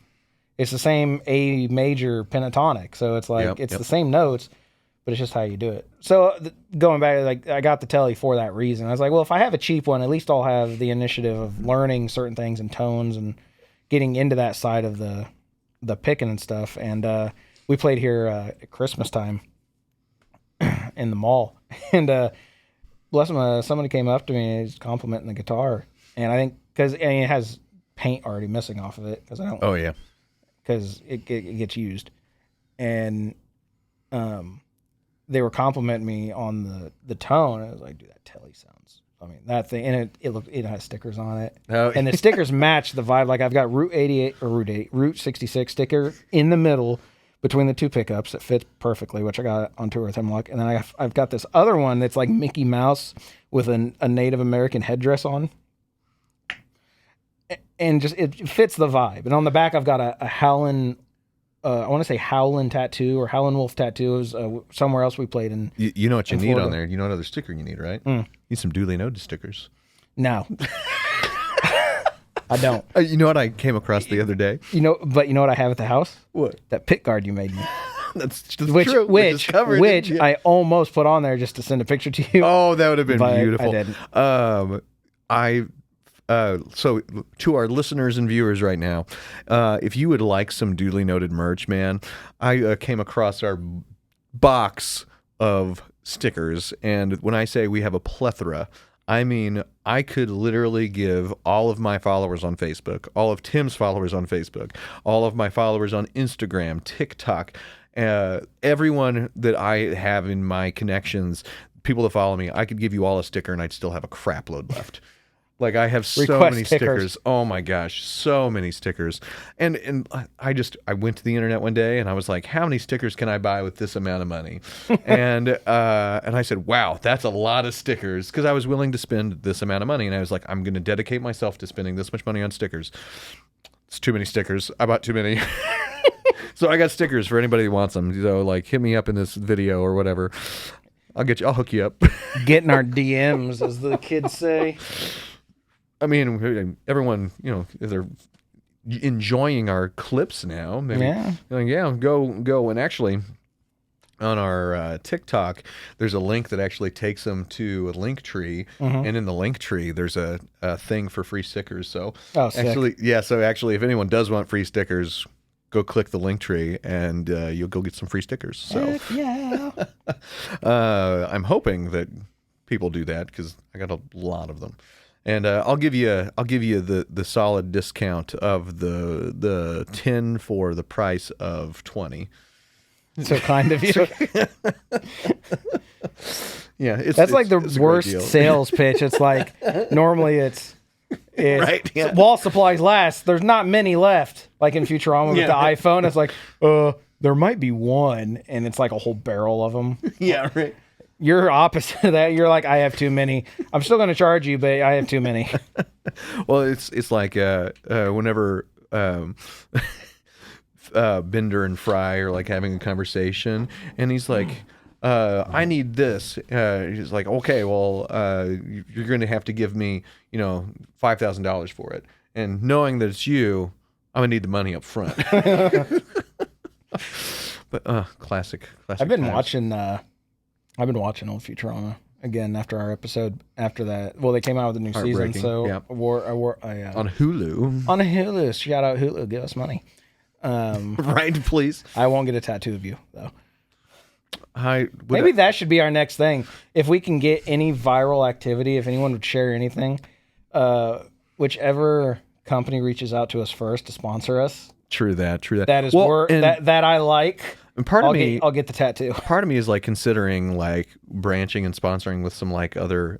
A major pentatonic. So it's like the same notes, but it's just how you do it. So going back, like I got the Telly for that reason. I was like, well, if I have a cheap one, at least I'll have the initiative of learning certain things and tones and getting into that side of the picking and stuff. And we played here at Christmas time in the mall, and bless him, somebody came up to me and he's complimenting the guitar, and I think because it has paint already missing off of it, because I don't. Oh yeah. Because it gets used, and they were complimenting me on the tone. I was like, dude, that Telly sounds. I mean, that thing, and it has stickers on it, and the stickers match the vibe. Like I've got Route 66 sticker in the middle between the two pickups that fits perfectly, which I got on tour with Hemlock. And then I've got this other one that's like Mickey Mouse with a Native American headdress on. And just, it fits the vibe. And on the back, I've got a Howlin', I want to say Howlin' tattoo or Howlin' Wolf tattoo. It was somewhere else we played in. You know what you need Florida. on there? You know what other sticker you need, right? You need some duly noted stickers. No. I don't. You know what I came across the other day? But you know what I have at the house? What? That pit guard you made me. That's Which true. which I almost put on there just to send a picture to you. Oh, that would have been but beautiful. I didn't. So to our listeners and viewers right now, if you would like some duly noted merch, man, I came across our box of stickers, and when I say we have a plethora, I mean I could literally give all of my followers on Facebook, all of Tim's followers on Facebook, all of my followers on Instagram, TikTok, everyone that I have in my connections, people that follow me, I could give you all a sticker and I'd still have a crap load left. Like I have so Request many stickers. stickers. Oh my gosh, so many stickers. And I went to the internet one day and I was like, how many stickers can I buy with this amount of money? and I said, wow, that's a lot of stickers, because I was willing to spend this amount of money, and I was like, I'm going to dedicate myself to spending this much money on stickers. It's too many stickers. I bought too many. So I got stickers for anybody who wants them. So like, hit me up in this video or whatever. I'll hook you up. Getting our DMs, as the kids say. I mean, everyone, if they're enjoying our clips now, maybe, go. And actually, on our TikTok, there's a link that actually takes them to a link tree, and in the link tree, there's a thing for free stickers. So sick. actually, if anyone does want free stickers, go click the link tree, and you'll go get some free stickers. So Heck yeah. I'm hoping that people do that, because I got a lot of them. And I'll give you the solid discount of the 10 for the price of 20. So kind of you. Yeah, that's like the worst sales pitch. It's like normally it's right. Yeah. While supplies last, there's not many left. Like in Futurama with the iPhone, it's like there might be one, and it's like a whole barrel of them. Yeah, right. You're opposite of that. You're like, I have too many. I'm still going to charge you, but I have too many. Well, it's like whenever Bender and Fry are like having a conversation, and he's like, I need this. He's like, okay, well, you're going to have to give me, $5,000 for it. And knowing that it's you, I'm going to need the money up front. But classic. I've been watching old Futurama again after our episode. After that, well, they came out with a new season, so yep. I wore on Hulu. On Hulu, shout out Hulu, give us money. Right, please. I won't get a tattoo of you though. Maybe that should be our next thing. If we can get any viral activity, if anyone would share anything, whichever company reaches out to us first to sponsor us. True that. That is that I like. And I'll get the tattoo. Part of me is like considering like branching and sponsoring with some like other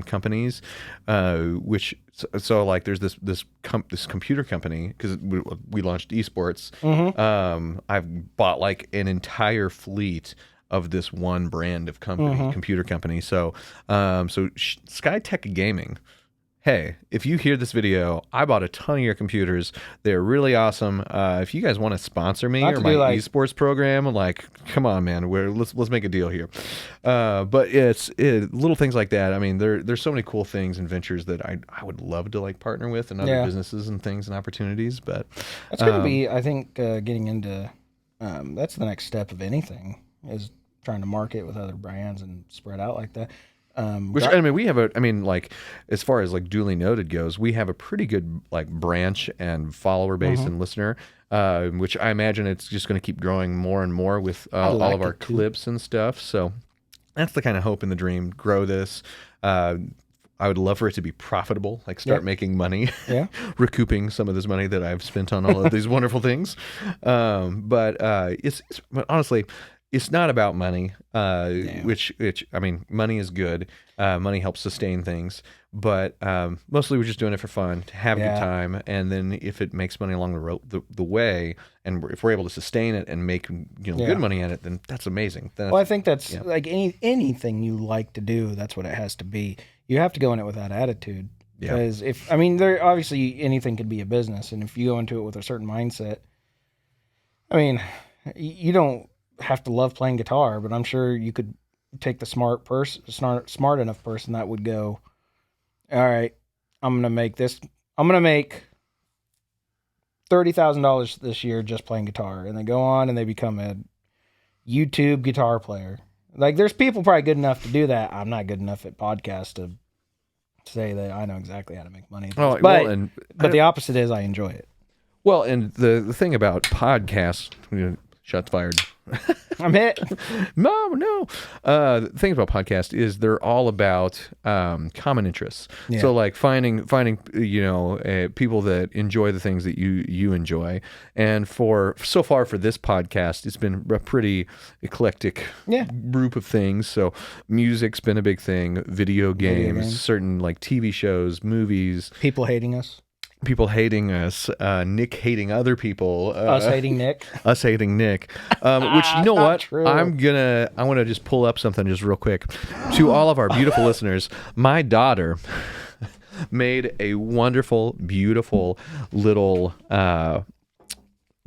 companies, which so like there's this computer company, because we launched esports. I've bought like an entire fleet of this one brand of computer company. So SkyTech Gaming. Hey, if you hear this video, I bought a ton of your computers. They're really awesome. If you guys want to sponsor me or my esports program, like, come on, man, let's make a deal here. But it's little things like that. I mean, there's so many cool things and ventures that I would love to like partner with, and other businesses and things and opportunities. But that's going to be, I think, getting into that's the next step of anything, is trying to market with other brands and spread out like that. We have like as far as like duly noted goes, we have a pretty good like branch and follower base and listener, which I imagine it's just going to keep growing more and more with all of our clips and stuff. So that's the kind of hope and the dream. Grow this. I would love for it to be profitable, like start making money, recouping some of this money that I've spent on all of these wonderful things. But honestly, it's not about money, which I mean, money is good. Money helps sustain things, but mostly we're just doing it for fun, to have a good time, and then if it makes money along the way, and if we're able to sustain it and make good money at it, then that's amazing. Well, I think that's like anything you like to do. That's what it has to be. You have to go in it with that attitude, because there obviously anything could be a business, and if you go into it with a certain mindset, I mean, you don't have to love playing guitar, but I'm sure you could take the smart enough person that would go, all right, I'm gonna make this. I'm gonna make $30,000 this year just playing guitar, and they go on and they become a YouTube guitar player. Like, there's people probably good enough to do that. I'm not good enough at podcasts to say that I know exactly how to make money. Oh, But the opposite is I enjoy it. well, and the thing about podcasts, shots fired. I'm hit. No. The thing about podcasts is they're all about common interests. Yeah. So like finding people that enjoy the things that you enjoy. And so far for this podcast, it's been a pretty eclectic group of things. So music's been a big thing, video games, certain like TV shows, movies, People hating us. people hating us, Nick hating other people, Us hating Nick. us hating Nick. Which, you know what? True. I want to just pull up something just real quick to all of our beautiful listeners. My daughter made a wonderful, beautiful little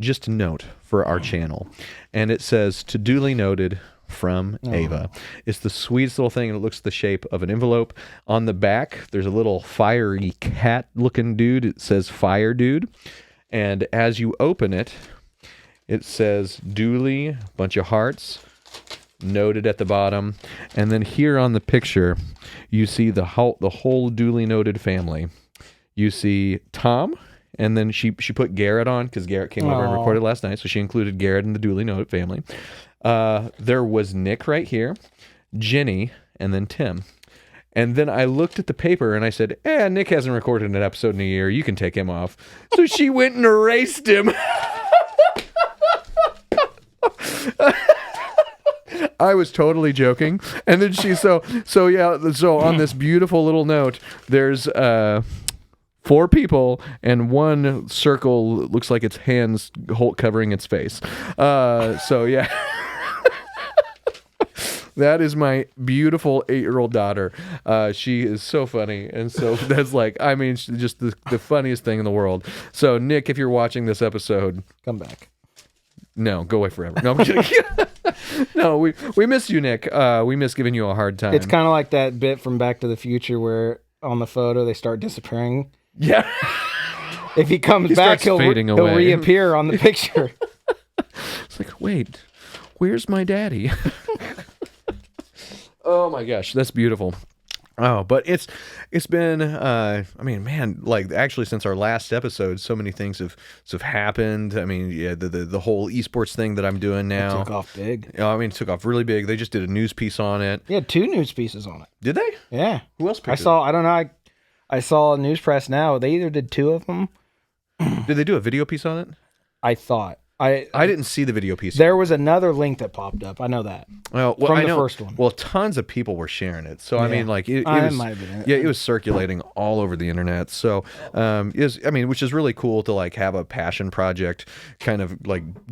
just note for our channel, and it says, "To duly noted." From Ava. It's the sweetest little thing, and it looks the shape of an envelope. On the back, there's a little fiery cat-looking dude. It says Fire Dude. And as you open it, it says duly, bunch of hearts, noted at the bottom. And then here on the picture, you see the whole duly noted family. You see Tom, and then she put Garrett on because Garrett came over and recorded last night, so she included Garrett in the duly noted family. There was Nick right here, Jenny, and then Tim. And then I looked at the paper and I said, Nick hasn't recorded an episode in a year. You can take him off. So she went and erased him. I was totally joking. And then so on this beautiful little note, there's 4 people, and one circle looks like its hands covering its face. So yeah. That is my beautiful 8-year-old daughter. She is so funny. And so that's just the funniest thing in the world. So Nick, if you're watching this episode, come back. No, go away forever. No, I'm kidding. No, we miss you, Nick. We miss giving you a hard time. It's kind of like that bit from Back to the Future where on the photo they start disappearing. Yeah. If he comes back, he'll reappear on the picture. It's like, wait, where's my daddy? Oh my gosh, that's beautiful. Oh, but it's been actually since our last episode, so many things have happened. I mean, yeah, the whole esports thing that I'm doing now. It took off big. It took off really big. They just did a news piece on it. Yeah, 2 news pieces on it. Did they? Yeah. Who else picked it? I don't know. I saw a news press now. They either did 2 of them. Did they do a video piece on it? I thought. I didn't see the video piece. There was another link that popped up. I know that. Well, from I know, the first one. Well, tons of people were sharing it. So, Yeah. it was circulating all over the internet. So, which is really cool to have a passion project kind of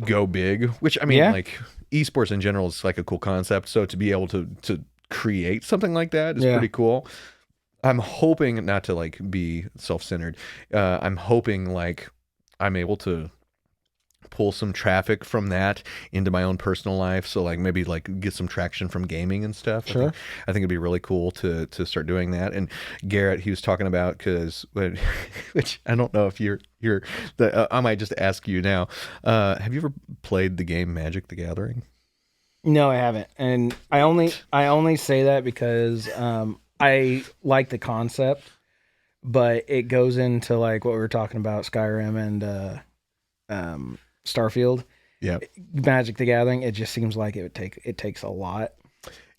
go big, which esports in general is a cool concept. So to be able to create something like that is pretty cool. I'm hoping not to be self-centered. I'm hoping I'm able to pull some traffic from that into my own personal life. So maybe get some traction from gaming and stuff. Sure. I think it'd be really cool to start doing that. And Garrett, he was talking about which I don't know if I might just ask you now. Have you ever played the game Magic the Gathering? No, I haven't. And I only say that because I like the concept, but it goes into what we were talking about, Skyrim and Starfield. Yeah. Magic the Gathering, it just seems like it takes a lot.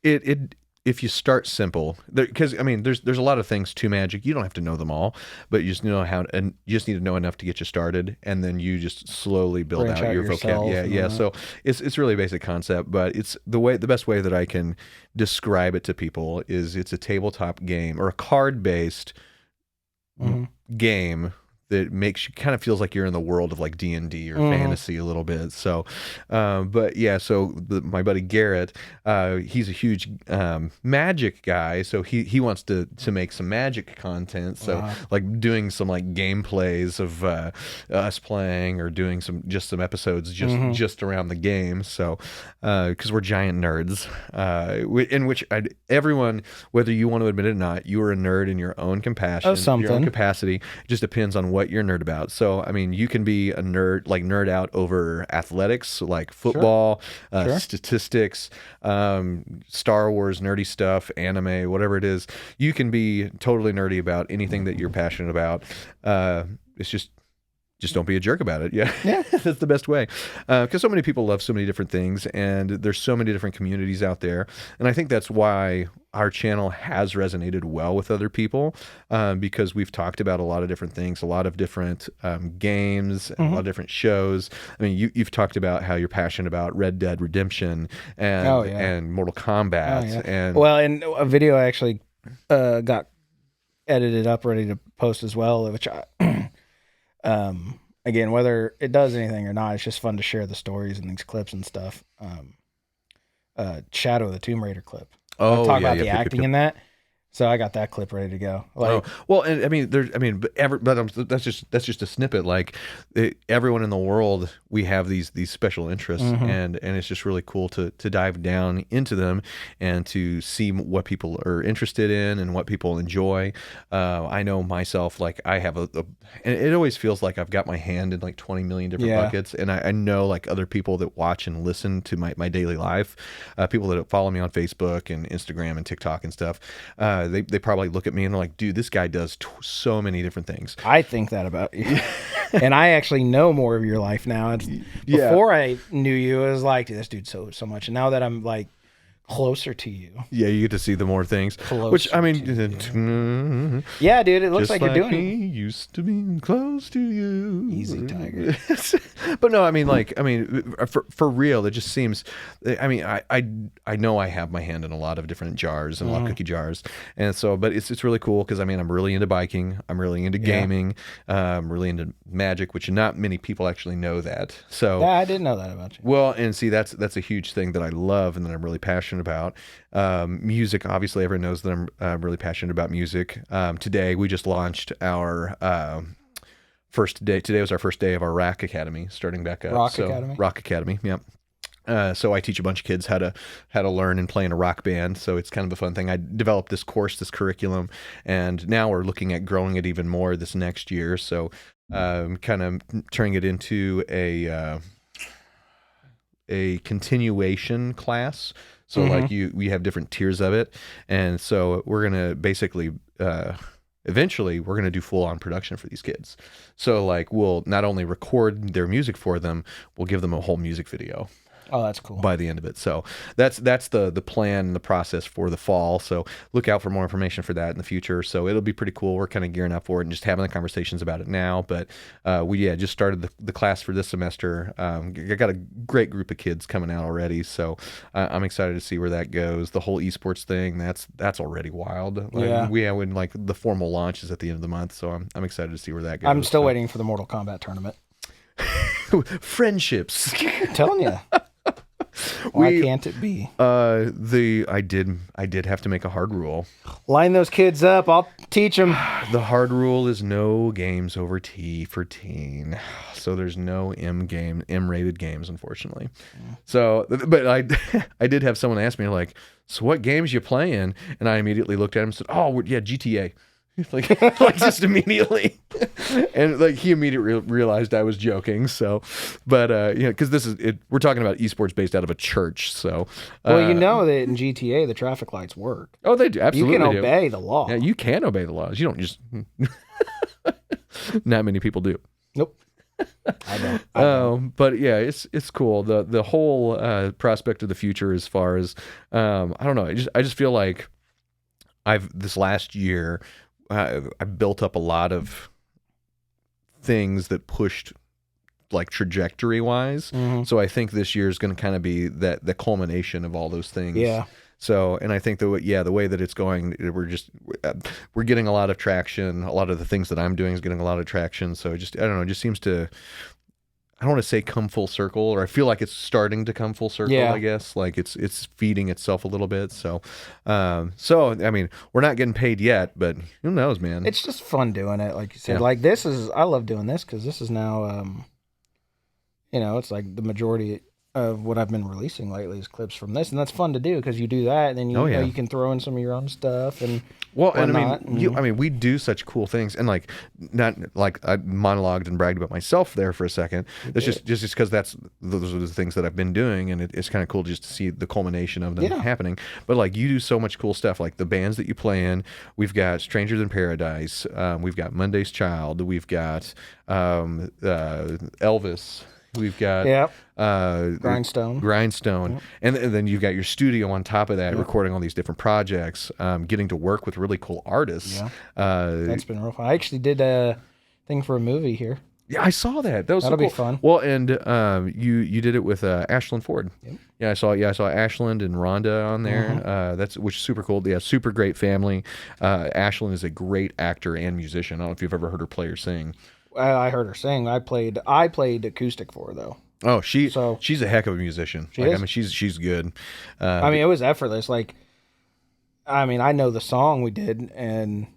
If you start simple, because there's a lot of things to Magic. You don't have to know them all, but you just know and you just need to know enough to get you started, and then you just slowly build Branch out your yourself. vocab. Yeah. So it's really a basic concept, but it's the best way that I can describe it to people is it's a tabletop game or a card based game that makes you kind of feels like you're in the world of like D&D or fantasy a little bit. So, but yeah, so my buddy Garrett, he's a huge magic guy. So he wants to make some magic content. So like doing some like gameplays of us playing or doing some episodes just around the game. So, because we're giant nerds, in which everyone, whether you want to admit it or not, you are a nerd in your own compassion, your own capacity. It just depends on what you're nerd about. So, I mean, you can be a nerd out over athletics, like football, statistics, Star Wars nerdy stuff, anime, whatever it is. You can be totally nerdy about anything that you're passionate about. It's just don't be a jerk about it. Yeah. That's the best way. Because so many people love so many different things, and there's so many different communities out there. And I think that's why our channel has resonated well with other people, because we've talked about a lot of different things, a lot of different games, and a lot of different shows. I mean, you've talked about how you're passionate about Red Dead Redemption and Mortal Kombat. And a video I actually got edited up, ready to post as well, which again, whether it does anything or not, it's just fun to share the stories and these clips and stuff. Shadow of the Tomb Raider clip. Talk about the acting in that. So I got that clip ready to go. Well, and I mean, that's just a snippet. Like everyone in the world, we have these special interests, and it's just really cool to dive down into them and to see what people are interested in and what people enjoy. I know myself, like I have and it always feels like I've got my hand in like 20 million different buckets, and I know like other people that watch and listen to my daily life, people that follow me on Facebook and Instagram and TikTok and stuff. They probably look at me and they're like, dude, this guy does so many different things. I think that about you. And I actually know more of your life now. Before I knew you, I was like, dude, this dude so much. And now that I'm like closer to you. Yeah, you get to see the more things. Which, I mean... yeah, dude, it looks like you're doing it. Used to be close to you. Easy, Tiger. But no, I mean, for real, it just seems... I mean, I know I have my hand in a lot of different jars and a lot of cookie jars. And so, but it's really cool because, I mean, I'm really into biking. I'm really into gaming. I'm really into magic, which not many people actually know that. So yeah, I didn't know that about you. Well, and see, that's a huge thing that I love and that I'm really passionate about. Music, obviously, everyone knows that I'm really passionate about music. Today, we just launched our first day. Today was our first day of our Rock Academy, starting back up. Rock Academy, yeah. So I teach a bunch of kids how to learn and play in a rock band. So it's kind of a fun thing. I developed this curriculum, and now we're looking at growing it even more this next year. So kind of turning it into a continuation class. So like we have different tiers of it. And so we're going to basically, eventually we're going to do full on production for these kids. So like we'll not only record their music for them, we'll give them a whole music video. Oh, that's cool. By the end of it. So that's the plan and the process for the fall. So look out for more information for that in the future. So it'll be pretty cool. We're kind of gearing up for it and just having the conversations about it now. But we just started the class for this semester. I got a great group of kids coming out already. So I'm excited to see where that goes. The whole esports thing, that's already wild. When like the formal launch is at the end of the month. So I'm excited to see where that goes. I'm still waiting for the Mortal Kombat tournament. Friendships. I'm telling you. Why can't it be? I did have to make a hard rule. Line those kids up. I'll teach them. The hard rule is no games over T for teen. So there's no M-rated games, unfortunately. Yeah. So, but I did have someone ask me like, so what games you playing? And I immediately looked at him and said, oh, yeah, GTA. like just immediately, and like he immediately realized I was joking. So, but because this is it, we're talking about esports based out of a church. So, well, you know that in GTA the traffic lights work. Oh, they do. Absolutely, you can obey the law. Yeah, you can obey the laws. You don't just. Not many people do. Nope. I don't. But yeah, it's cool. The whole prospect of the future, as far as I don't know. I just feel like this last year. I built up a lot of things that pushed like trajectory wise. So I think this year is going to kind of be the culmination of all those things So, and I think the way that it's going, we're getting a lot of traction. A lot of the things that I'm doing is getting a lot of traction. So I don't know, it just seems to, I don't want to say come full circle, or I feel like it's starting to come full circle. Yeah. I guess like it's feeding itself a little bit. So, so I mean, we're not getting paid yet, but who knows, man? It's just fun doing it, like you said. Yeah. Like I love doing this because this is now, it's like the majority of what I've been releasing lately is clips from this, and that's fun to do because you do that, and then Oh, yeah. you can throw in some of your own stuff and Well, and whatnot. I mean, we do such cool things, and like, not like I monologued and bragged about myself there for a second. That's just because those are the things that I've been doing, and it's kind of cool just to see the culmination of them happening. But like, you do so much cool stuff, like the bands that you play in. We've got Strangers in Paradise. We've got Monday's Child. We've got Elvis. We've got Grindstone. Yep. And then you've got your studio on top of that, recording all these different projects, getting to work with really cool artists. Yeah, that's been real fun. I actually did a thing for a movie here. Yeah, I saw that. That was That'll so cool. be fun. Well, and you did it with Ashland Ford. Yep. Yeah, I saw Ashland and Rhonda on there. Which is super cool. Yeah, super great family. Ashland is a great actor and musician. I don't know if you've ever heard her play or sing. I heard her sing. I played acoustic for her though. Oh, she's a heck of a musician. She is? I mean, she's good. I mean, it was effortless. Like, I mean, I know the song we did, and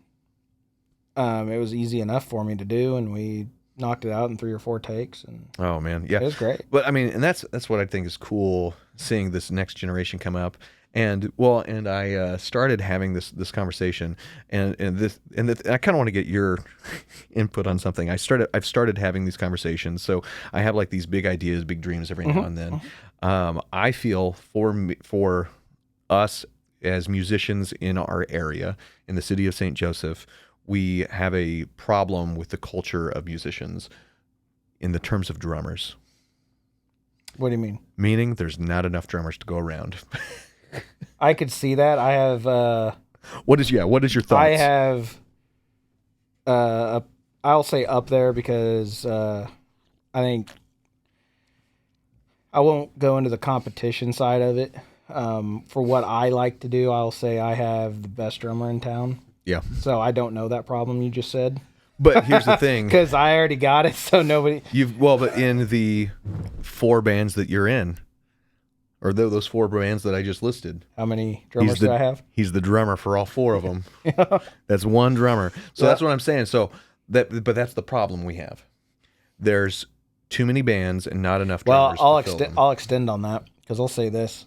it was easy enough for me to do, and we knocked it out in 3 or 4 takes, and oh man, yeah, it was great. But I mean, and that's what I think is cool, seeing this next generation come up. And I started having this conversation, and I kind of want to get your input on something. I've started having these conversations, so I have like these big ideas, big dreams every now and then. I feel for us as musicians in our area, in the city of St. Joseph, we have a problem with the culture of musicians in the terms of drummers. What do you mean? Meaning there's not enough drummers to go around. I could see that. I have. What is your thoughts? I have. I'll say up there because I think I won't go into the competition side of it. For what I like to do, I'll say I have the best drummer in town. Yeah. So I don't know that problem you just said. But here's the thing. Because I already got it, so nobody... But in the 4 bands that you're in, or those 4 bands that I just listed. How many drummers do I have? He's the drummer for all 4 of them. That's one drummer. So that's what I'm saying. So but that's the problem we have. There's too many bands and not enough drummers. Well, I'll extend on that because I'll say this.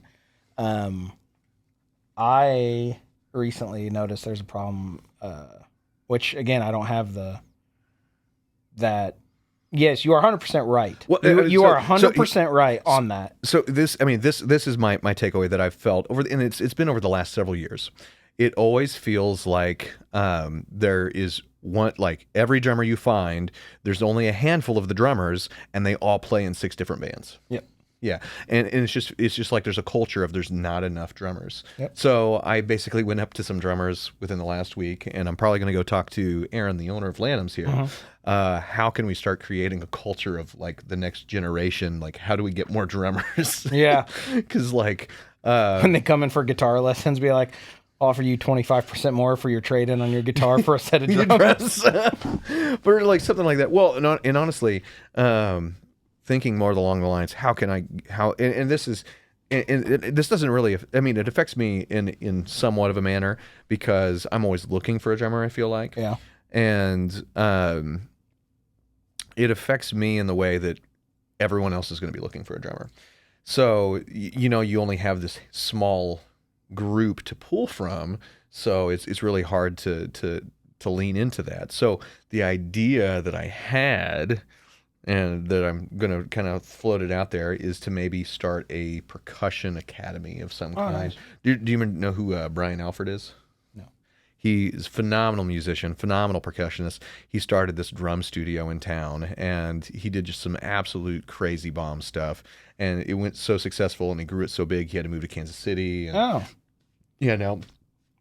I recently noticed there's a problem, which again I don't have that. Yes, you are 100% right. Well, you are 100% right on that. So this is my takeaway that I've felt and it's been over the last several years. It always feels like there is one, like every drummer you find, there's only a handful of the drummers, and they all play in 6 different bands. Yep. Yeah, and it's just like there's a culture of there's not enough drummers. Yep. So I basically went up to some drummers within the last week, and I'm probably going to go talk to Aaron, the owner of Lanham's here. How can we start creating a culture of like the next generation? Like, how do we get more drummers? Yeah, because like when they come in for guitar lessons, be like, offer you 25% more for your trade-in on your guitar for a set of drums. But like something like that. Well, and honestly, thinking more along the lines, this doesn't really, I mean, it affects me in somewhat of a manner because I'm always looking for a drummer, I feel like. Yeah. And it affects me in the way that everyone else is going to be looking for a drummer. So, you only have this small group to pull from, so it's really hard to lean into that. So the idea that I had, and that I'm going to kind of float it out there, is to maybe start a percussion academy of some kind. Nice. Do you even know who Brian Alford is? No. He is a phenomenal musician, phenomenal percussionist. He started this drum studio in town, and he did just some absolute crazy bomb stuff. And it went so successful, and he grew it so big, he had to move to Kansas City. And, yeah, now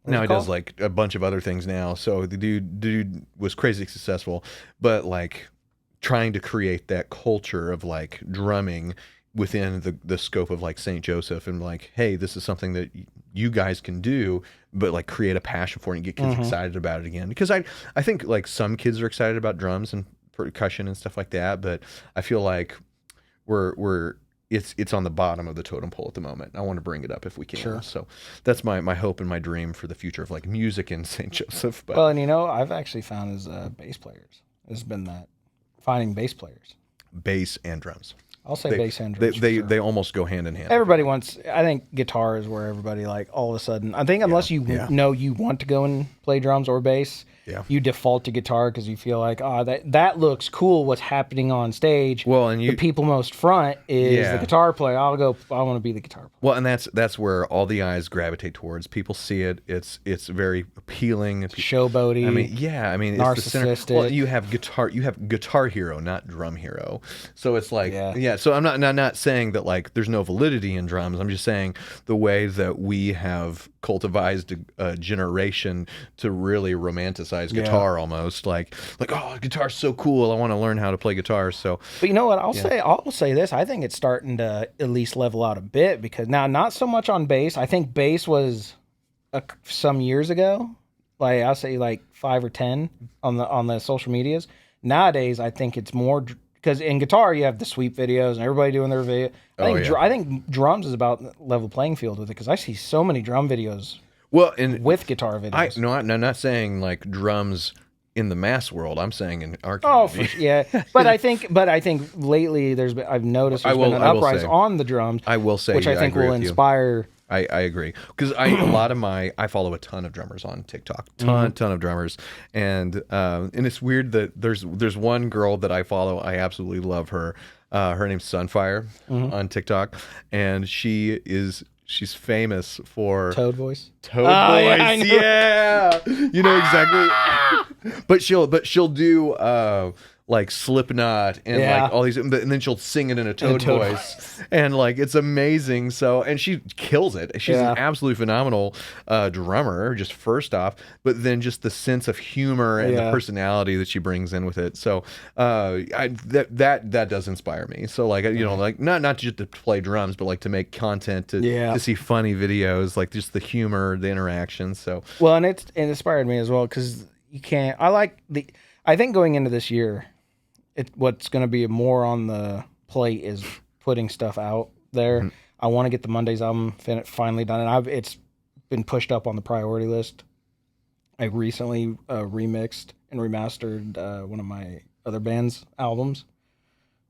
he does like a bunch of other things now. So the dude was crazy successful, but like trying to create that culture of like drumming within the scope of like St. Joseph, and like, hey, this is something that you guys can do, but like create a passion for it and get kids excited about it again. Because I think like some kids are excited about drums and percussion and stuff like that, but I feel like it's on the bottom of the totem pole at the moment. I want to bring it up if we can. Sure. So that's my hope and my dream for the future of like music in St. Joseph. But Well, and I've actually found as bass players, it's been that finding bass players. bass and drums. I'll say bass and drums. They almost go hand in hand. Everybody wants. I think guitar is where everybody like all of a sudden. I think unless you know you want to go and play drums or bass, you default to guitar because you feel like that looks cool. What's happening on stage? Well, and the people most front is the guitar player. I want to be the guitar player. Well, and that's where all the eyes gravitate towards. People see it. It's very appealing. Showboaty. I mean, narcissistic. It's the center. Well, you have guitar hero, not drum hero. So it's like, So I'm not saying that like there's no validity in drums. I'm just saying the way that we have cultivated a generation to really romanticize guitar, almost like oh, guitar's so cool. I want to learn how to play guitar. So, but you know what? I'll say this. I think it's starting to at least level out a bit because now not so much on bass. I think bass was some years ago. Like I'll say like 5 or 10 on the social medias. Nowadays, I think it's more. Because in guitar, you have the sweep videos and everybody doing their video. I think drums is about level playing field with it because I see so many drum videos with guitar videos. I'm not saying like drums in the mass world. I'm saying in our community. But I think lately I've noticed there's been an uprise on the drums. I will say, which I think will inspire. I agree because I follow a ton of drummers on TikTok, ton of drummers, and it's weird that there's one girl that I follow. I absolutely love her. Her name's Sunfire on TikTok, and she's famous for Toad voice. Toad voice, yeah. You know exactly. But she'll do like Slipknot and like all these, and then she'll sing it in a Toad voice, and like it's amazing. So, and she kills it. She's an absolutely phenomenal drummer, just first off, but then just the sense of humor and the personality that she brings in with it. So, that does inspire me. So, like like not just to play drums, but like to make content to see funny videos, like just the humor, the interaction. So, well, and it inspired me as well because you can't. I think going into this year, what's going to be more on the plate is putting stuff out there. I want to get the Mondays album finally done, and it's been pushed up on the priority list. I recently remixed and remastered one of my other band's albums.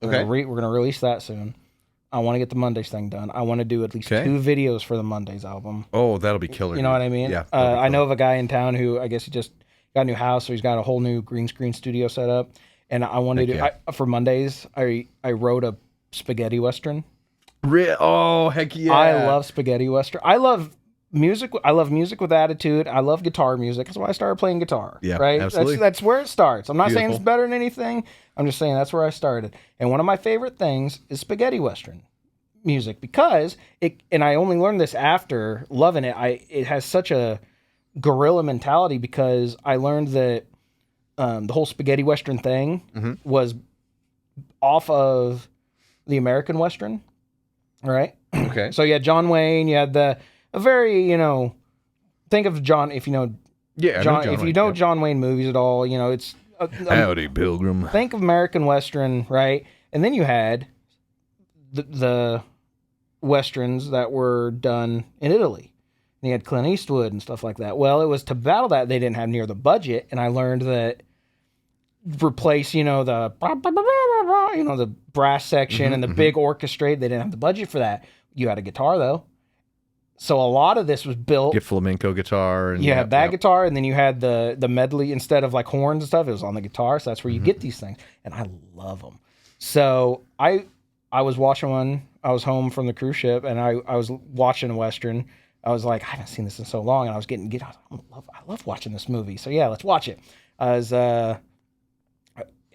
We're going to release that soon. I want to get the Mondays thing done. I want to do at least 2 videos for the Mondays album. Oh, that'll be killer. You know what I mean? Yeah. I know of a guy in town who I guess he just got a new house, so he's got a whole new green screen studio set up. And I wanted to for Mondays. I wrote a spaghetti western. Oh, heck yeah! I love spaghetti western. I love music. I love music with attitude. I love guitar music. That's why I started playing guitar. Yeah, right. Absolutely. That's where it starts. I'm not saying it's better than anything. I'm just saying that's where I started. And one of my favorite things is spaghetti western music because it. And I only learned this after loving it. It has such a guerrilla mentality because I learned that. The whole spaghetti western thing was off of the American Western, right? Okay. So you had John Wayne, you had a very, think of John, if you know, John if you know John Wayne movies at all, it's Howdy Pilgrim. Think of American Western, right? And then you had the Westerns that were done in Italy. And you had Clint Eastwood and stuff like that. Well, it was to battle that they didn't have near the budget, and I learned that replace, the brass section and the big orchestrate. They didn't have the budget for that. You had a guitar though, so a lot of this was built. Get flamenco guitar, and you had that guitar, and then you had the medley instead of like horns and stuff. It was on the guitar, so that's where you get these things, and I love them. So I was watching one. I was home from the cruise ship, and I was watching a Western. I was like, I haven't seen this in so long, and I was getting. I love watching this movie. So yeah, let's watch it. I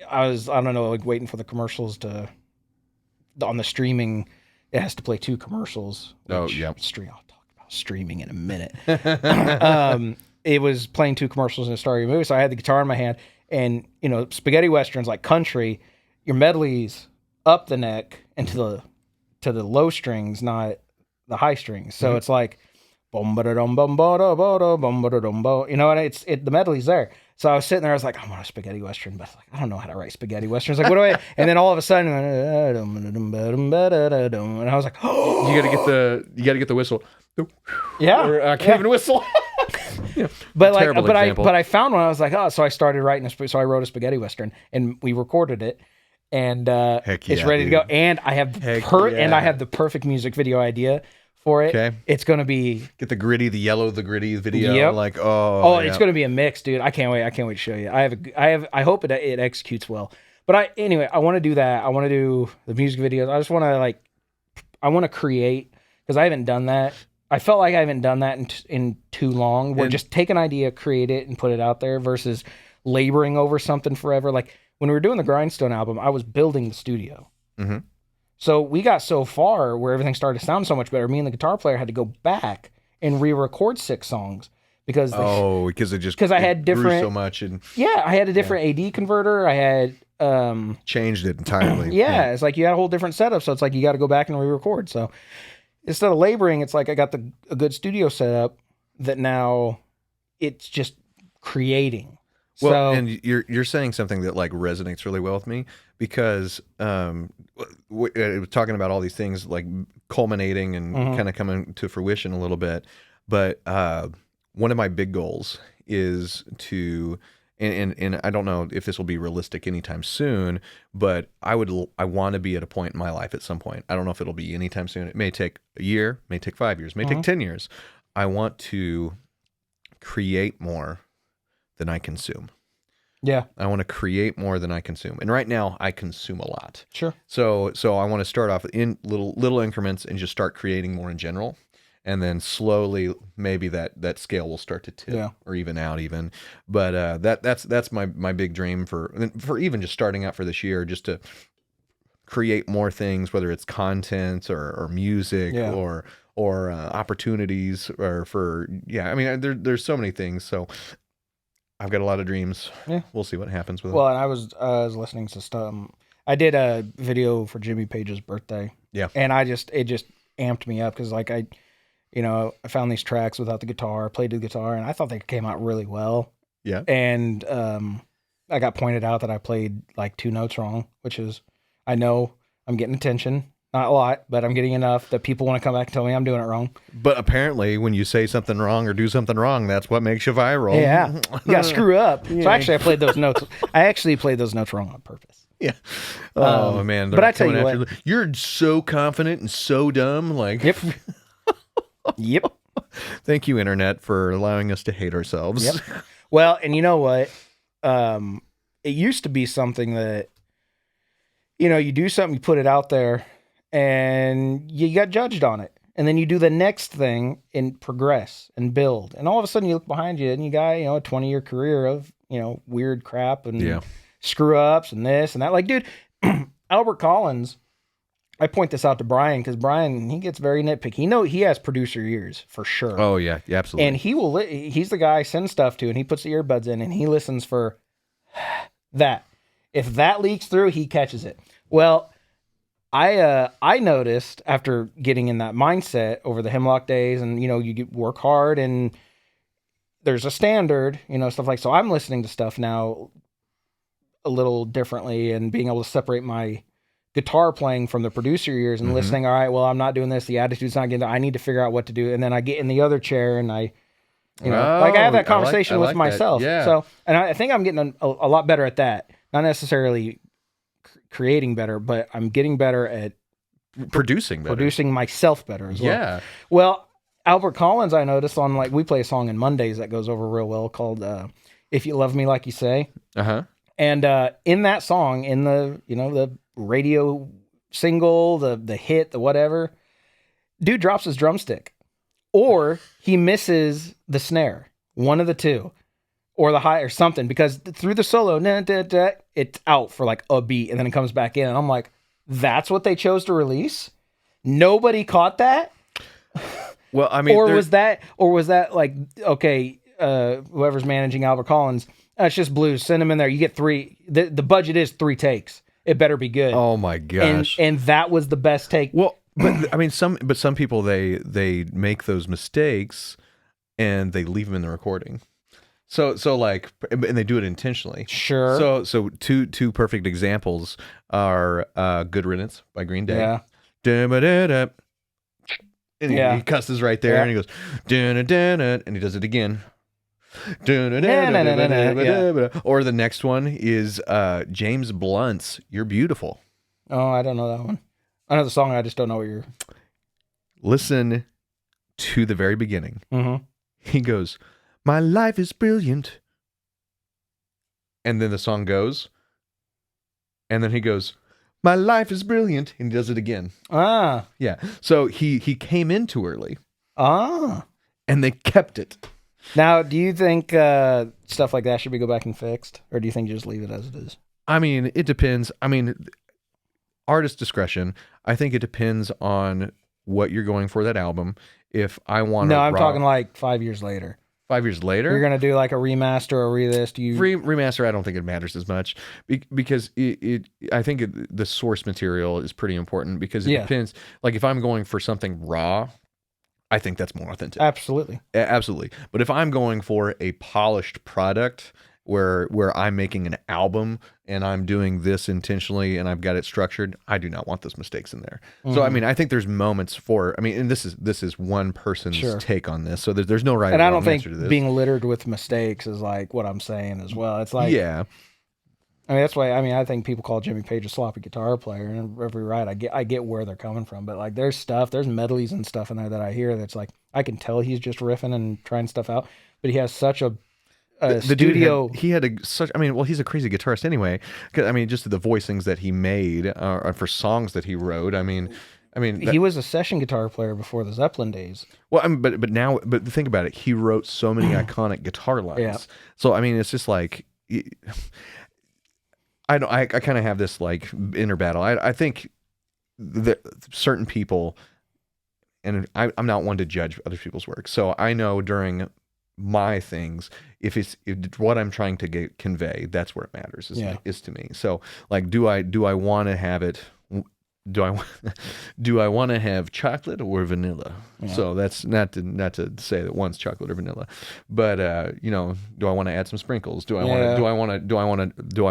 don't know, like waiting for the commercials on the streaming. It has to play 2 commercials. Oh yeah, I'll talk about streaming in a minute. It was playing 2 commercials in the start of your movie, so I had the guitar in my hand, and spaghetti westerns like country, your medleys up the neck and to the low strings, not the high strings. So it's like bum ba da dum bum ba da ba da bum ba da dum ba. You know, and the medley's there. So I was sitting there, I was like, I want a spaghetti western, but like, I don't know how to write spaghetti westerns. Like, what do I? And then all of a sudden, and I was like, oh, You got to get the whistle. yeah, Or I can't even whistle. Yeah. but like, Terrible but example. I found one. I was like, oh, so I started writing. So I wrote a spaghetti western, and we recorded it, and Heck it's yeah, ready to go. dude. And I have Heck I yeah. have the perfect music video idea for it. Okay. It's gonna be Get the gritty video. Yep. Like, it's gonna be a mix, dude. I can't wait. I can't wait to show you. I hope it executes well. But anyway, I want to do that. I want to do the music videos. I just want to I want to create, because I haven't done that. I felt like I haven't done that in too long. Where just take an idea, create it, and put it out there versus laboring over something forever. Like when we were doing the Grindstone album, I was building the studio. Mm-hmm. So we got so far where everything started to sound so much better. Me and the guitar player had to go back and re-record 6 songs because because I had grew different so much and I had a different AD converter. I had changed it entirely. yeah, it's like you had a whole different setup. So it's like you got to go back and re-record. So instead of laboring, it's like I got a good studio set up that now it's just creating. Well, So and you're saying something that like resonates really well with me because it was talking about all these things like culminating and kind of coming to fruition a little bit. But one of my big goals is to, and I don't know if this will be realistic anytime soon, but I want to be at a point in my life at some point. I don't know if it'll be anytime soon. It may take a year, may take 5 years, may take 10 years. I want to create more than I consume. yeah, I want to create more than I consume. And right now I consume a lot. sure. So I want to start off in little increments and just start creating more in general. And then slowly maybe that scale will start to tip or even out even. But that's my big dream for even just starting out for this year, just to create more things, whether it's content or music or opportunities or I mean, there's so many things. So I've got a lot of dreams. Yeah. We'll see what happens with them. Well, and I was listening to stuff. I did a video for Jimmy Page's birthday. Yeah. And it just amped me up because like I found these tracks without the guitar, played the guitar, and I thought they came out really well. Yeah. And I got pointed out that I played like 2 notes wrong, which is, I know I'm getting attention. Not a lot, but I'm getting enough that people want to come back and tell me I'm doing it wrong. But apparently, when you say something wrong or do something wrong, that's what makes you viral. Yeah, you got to screw up. Yeah. So actually, I played those notes. I actually played those notes wrong on purpose. Yeah. Oh man. But I tell you what, you're so confident and so dumb. Like. Yep. Yep. Thank you, internet, for allowing us to hate ourselves. Yep. Well, and you know what? It used to be something that, you do something, you put it out there, and you got judged on it. And then you do the next thing and progress and build. And all of a sudden you look behind you and you got, a 20-year career of, weird crap and screw ups and this and that. Like, dude, Albert Collins, I point this out to Brian because Brian, he gets very nitpicky. He has producer ears for sure. Oh, yeah, absolutely. And he's the guy I send stuff to and he puts the earbuds in and he listens for that. If that leaks through, he catches it. Well, I noticed after getting in that mindset over the Hemlock days and, you work hard and there's a standard, stuff like, so I'm listening to stuff now a little differently and being able to separate my guitar playing from the producer ears and listening. All right, well, I'm not doing this. The attitude's not getting there. I need to figure out what to do. And then I get in the other chair and I have that conversation with myself. Yeah. So, and I think I'm getting a lot better at that. Not necessarily creating better, but I'm getting better at producing myself better as well. Yeah. Well, Albert Collins, I noticed on we play a song in Mondays that goes over real well called "If You Love Me Like You Say." And in that song, in the the radio single, the hit, the whatever, dude drops his drumstick, or he misses the snare, one of the two. Or the high or something, because through the solo, it's out for like a beat and then it comes back in. And I'm like, that's what they chose to release? Nobody caught that? Well, I mean, or was that like, okay, whoever's managing Albert Collins, it's just blues, send them in there. You get 3, the budget is 3 takes. It better be good. Oh my gosh. And that was the best take. Well, But I mean, some people they make those mistakes and they leave them in the recording. So like, and they do it intentionally. Sure. So two perfect examples are "Good Riddance" by Green Day. Yeah. Da-ba-da-da. And Yeah. he cusses right there, Yeah. and he goes "Da-da-da-da," and he does it again. Yeah. Or the next one is James Blunt's "You're Beautiful." Oh, I don't know that one. I know the song. I just don't know what you're. Listen to the very beginning. Mm-hmm. He goes, "My life is brilliant," and then the song goes, and then he goes, "My life is brilliant," and he does it again. Ah. Yeah. So he came in too early, Ah. and they kept it. Now, do you think stuff like that should be go back and fixed, or do you think you just leave it as it is? I mean, it depends. I mean, artist discretion. I think it depends on what you're going for that album. If I want No, I'm talking like 5 years later. 5 years later, You're gonna do like a remaster or re-this. Do you? remaster. I don't think it matters as much because I think the source material is pretty important because it depends. Like if I'm going for something raw, I think that's more authentic. Absolutely. Absolutely. But if I'm going for a polished product where I'm making an album and I'm doing this intentionally and I've got it structured, I do not want those mistakes in there. So I mean, I think there's moments for. I mean, and this is one person's take on this. So there's no right. And I don't answer think to this. being littered with mistakes is like what I'm saying as well. It's like yeah. I mean, that's why. I mean, I think people call Jimmy Page a sloppy guitar player, and every right, I get where they're coming from. But like, there's medleys and stuff in there that I hear that's like I can tell he's just riffing and trying stuff out. But he has such a the studio. Dude he had such. I mean, well, he's a crazy guitarist anyway. I mean, just the voicings that he made for songs that he wrote. I mean, he was a session guitar player before the Zeppelin days. Well, I mean, but think about it. He wrote so many iconic guitar lines. Yeah. So I mean, it's just like. I kind of have this like inner battle. I think that certain people, and I'm not one to judge other people's work. So I know during my things, if it's what I'm trying to convey, that's where it matters. Is to me. So like, do I want to have it? Do I want to have chocolate or vanilla? Yeah. So that's not to say that one's chocolate or vanilla, but do I want to add some sprinkles? Do I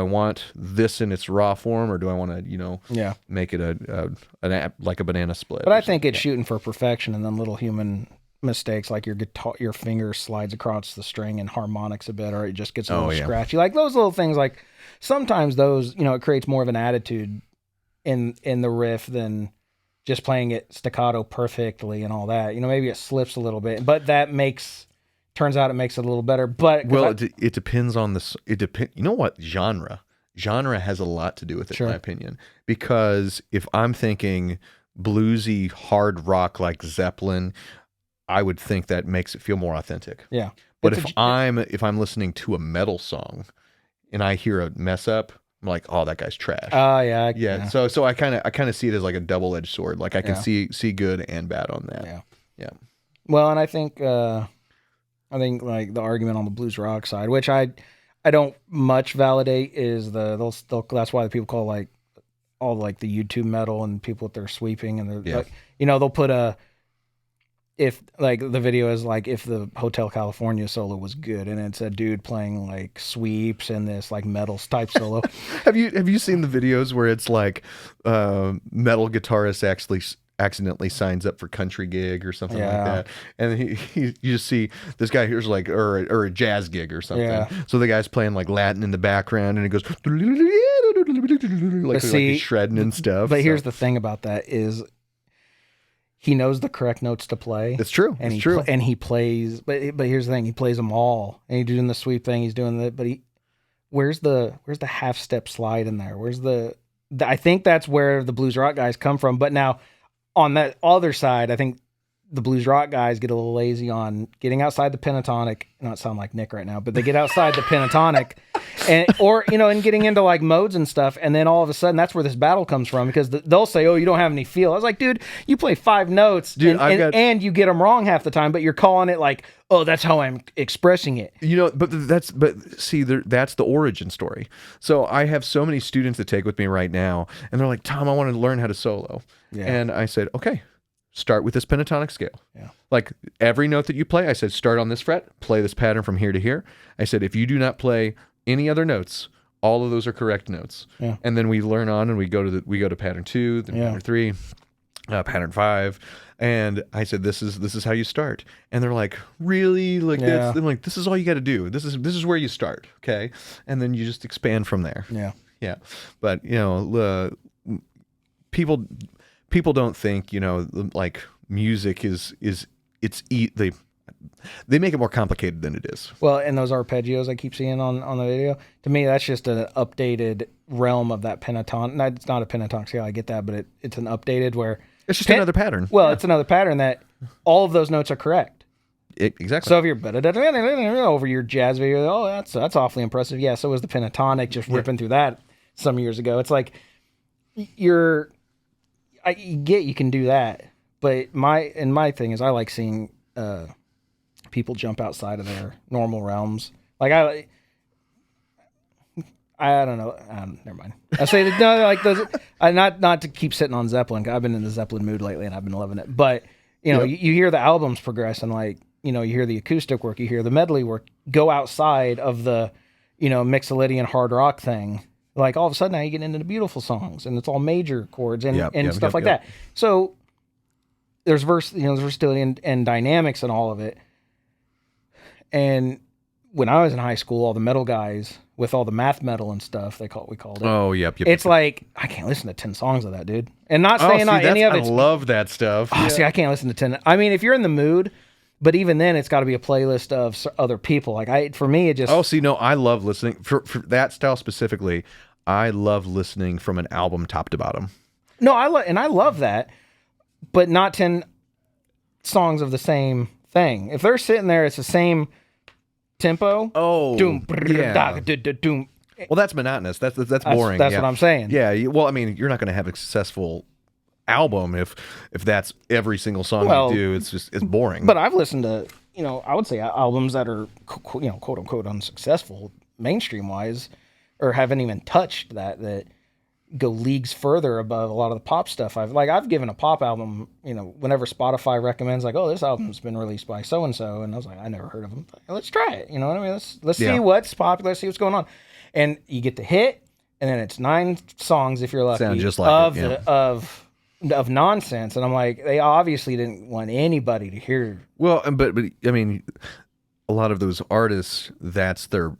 want this in its raw form, or do I want to make it like a banana split? But I think it's shooting for perfection, and then little human mistakes like your finger slides across the string and harmonics a bit, or it just gets a little scratchy. Like those little things. Like sometimes those it creates more of an attitude in the riff than just playing it staccato perfectly and all that. Maybe it slips a little bit, but turns out it makes it a little better. But it depends on this. It depends. You know what genre has a lot to do with it, in my opinion. Because if I'm thinking bluesy hard rock like Zeppelin, I would think that makes it feel more authentic. Yeah. But if I'm listening to a metal song and I hear a mess up, I'm like, oh, that guy's trash. Oh yeah. Yeah. So I kind of see it as like a double-edged sword. Like I can see good and bad on that. Yeah. Yeah. Well, and I think like the argument on the blues rock side, which I don't much validate, is that's why the people call like all like the YouTube metal and people with their sweeping and like, they'll put if like the video is like if the Hotel California solo was good and it's a dude playing like sweeps and this like metal type solo. Have you seen the videos where it's like metal guitarist actually accidentally signs up for country gig or something like that, and you just see this guy here's like or a jazz gig or something. So the guy's playing like Latin in the background and it goes like he's shredding and stuff. But here's the thing about that is he knows the correct notes to play. It's true. And he plays, but here's the thing: he plays them all, and he's doing the sweep thing. He's doing that, but where's the half step slide in there? I think that's where the blues rock guys come from. But now, on that other side, I think the blues rock guys get a little lazy on getting outside the pentatonic. Not sound like Nick right now, but they get outside the pentatonic, and getting into like modes and stuff. And then all of a sudden, that's where this battle comes from, because they'll say, "Oh, you don't have any feel." I was like, "Dude, you play 5 notes, Dude, and you get them wrong half the time, but you're calling it like, oh, that's how I'm expressing it." But see, that's the origin story. So I have so many students that take with me right now, and they're like, "Tom, I want to learn how to solo." Yeah. And I said, "Okay, start with this pentatonic scale." Yeah. Like every note that you play, I said, start on this fret, play this pattern from here to here. I said, if you do not play any other notes, all of those are correct notes. Yeah. And then we learn on, and we go to pattern 2, then pattern 3, pattern 5. And I said, this is how you start. And they're like, really? Like that's, I'm like, this is all you got to do. This is where you start. Okay. And then you just expand from there. Yeah. Yeah. But people don't think, like music they make it more complicated than it is. Well, and those arpeggios I keep seeing on the video, to me, that's just an updated realm of that pentatonic. No, it's not a pentatonic scale, I get that, but it's an updated where it's just another pattern. Well, it's another pattern that all of those notes are correct. Exactly. So if you're over your jazz video, oh, that's awfully impressive. Yeah, so was the pentatonic, just ripping through that some years ago. It's like you can do that, but my thing is I like seeing people jump outside of their normal realms. Like I don't know. Never mind. I say that no, like those. Not to keep sitting on Zeppelin. I've been in the Zeppelin mood lately, and I've been loving it. But you hear the albums progress, and like you hear the acoustic work, you hear the medley work. Go outside of the Mixolydian hard rock thing. Like all of a sudden now you get into the beautiful songs, and it's all major chords and stuff like that. So there's versatility and dynamics and all of it. And when I was in high school, all the metal guys with all the math metal and stuff, we called it. Oh, yep. It's like I can't listen to 10 songs of that, dude. And not saying not any of it. I love that stuff. Oh, see, I can't listen to 10. I mean, if you're in the mood, but even then, it's got to be a playlist of other people. Like for me, it just. Oh, see, no, I love listening for that style specifically. I love listening from an album top to bottom. No, I love that, but not 10 songs of the same thing. If they're sitting there, it's the same tempo. Oh, doom, yeah. Doom. Well, that's monotonous. That's boring. That's what I'm saying. Yeah. Well, I mean, you're not going to have a successful album if that's every single song you do. It's boring. But I've listened to I would say albums that are quote unquote unsuccessful mainstream wise, or haven't even touched that go leagues further above a lot of the pop stuff. I've given a pop album, whenever Spotify recommends, like, oh, this album's been released by so and so, and I was like, I never heard of them. Let's try it. You know what I mean? Let's see what's popular, see what's going on, and you get the hit, and then it's 9 songs if you're lucky. Sound just like of nonsense, and I'm like, they obviously didn't want anybody to hear. Well, but I mean, a lot of those artists, that's their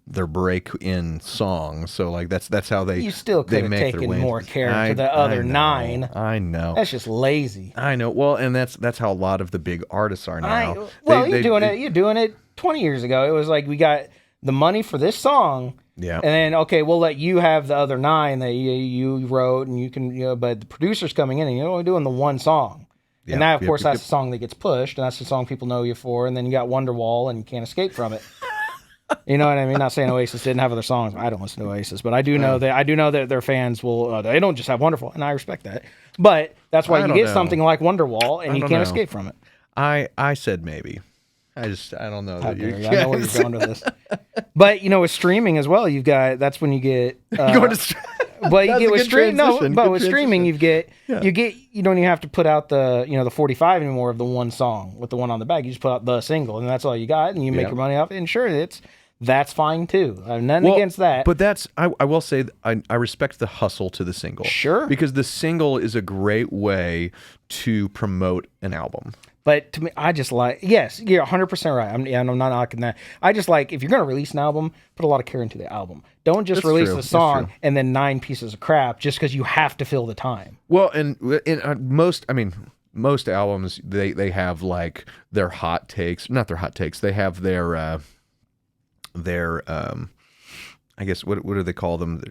break in song. So like that's how they. You still could have taken more care to the other 9. I know. That's just lazy. I know. Well, and that's how a lot of the big artists are now. You're doing it 20 years ago. It was like, we got the money for this song. Yeah. And then, okay, we'll let you have the other 9 that you wrote, and you can, but the producer's coming in and you're only doing the one song. And that, of course, that's the song that gets pushed, and that's the song people know you for. And then you got Wonderwall, and you can't escape from it. You know what I mean? Not saying Oasis didn't have other songs. I don't listen to Oasis, but I do know that their fans will. They don't just have Wonderful, and I respect that. But that's why you get something like Wonderwall, and you can't escape from it. I said maybe. I don't know. I know where you're going with this. But with streaming as well, you've got that's when you get. But you get with streaming. No, but with streaming, you don't even have to put out the the 45 anymore of the one song with the one on the back. You just put out the single, and that's all you got, and you make your money off it. And sure, that's fine too. I have nothing against that. But I will say I respect the hustle to the single. Sure, because the single is a great way to promote an album. But to me, I just like, yes, you're 100% right. I'm not knocking that. I just like, if you're going to release an album, put a lot of care into the album. Don't just release a song and then 9 pieces of crap just because you have to fill the time. Well, and most albums, they have like their hot takes, not their hot takes. They have their I guess, what do they call them?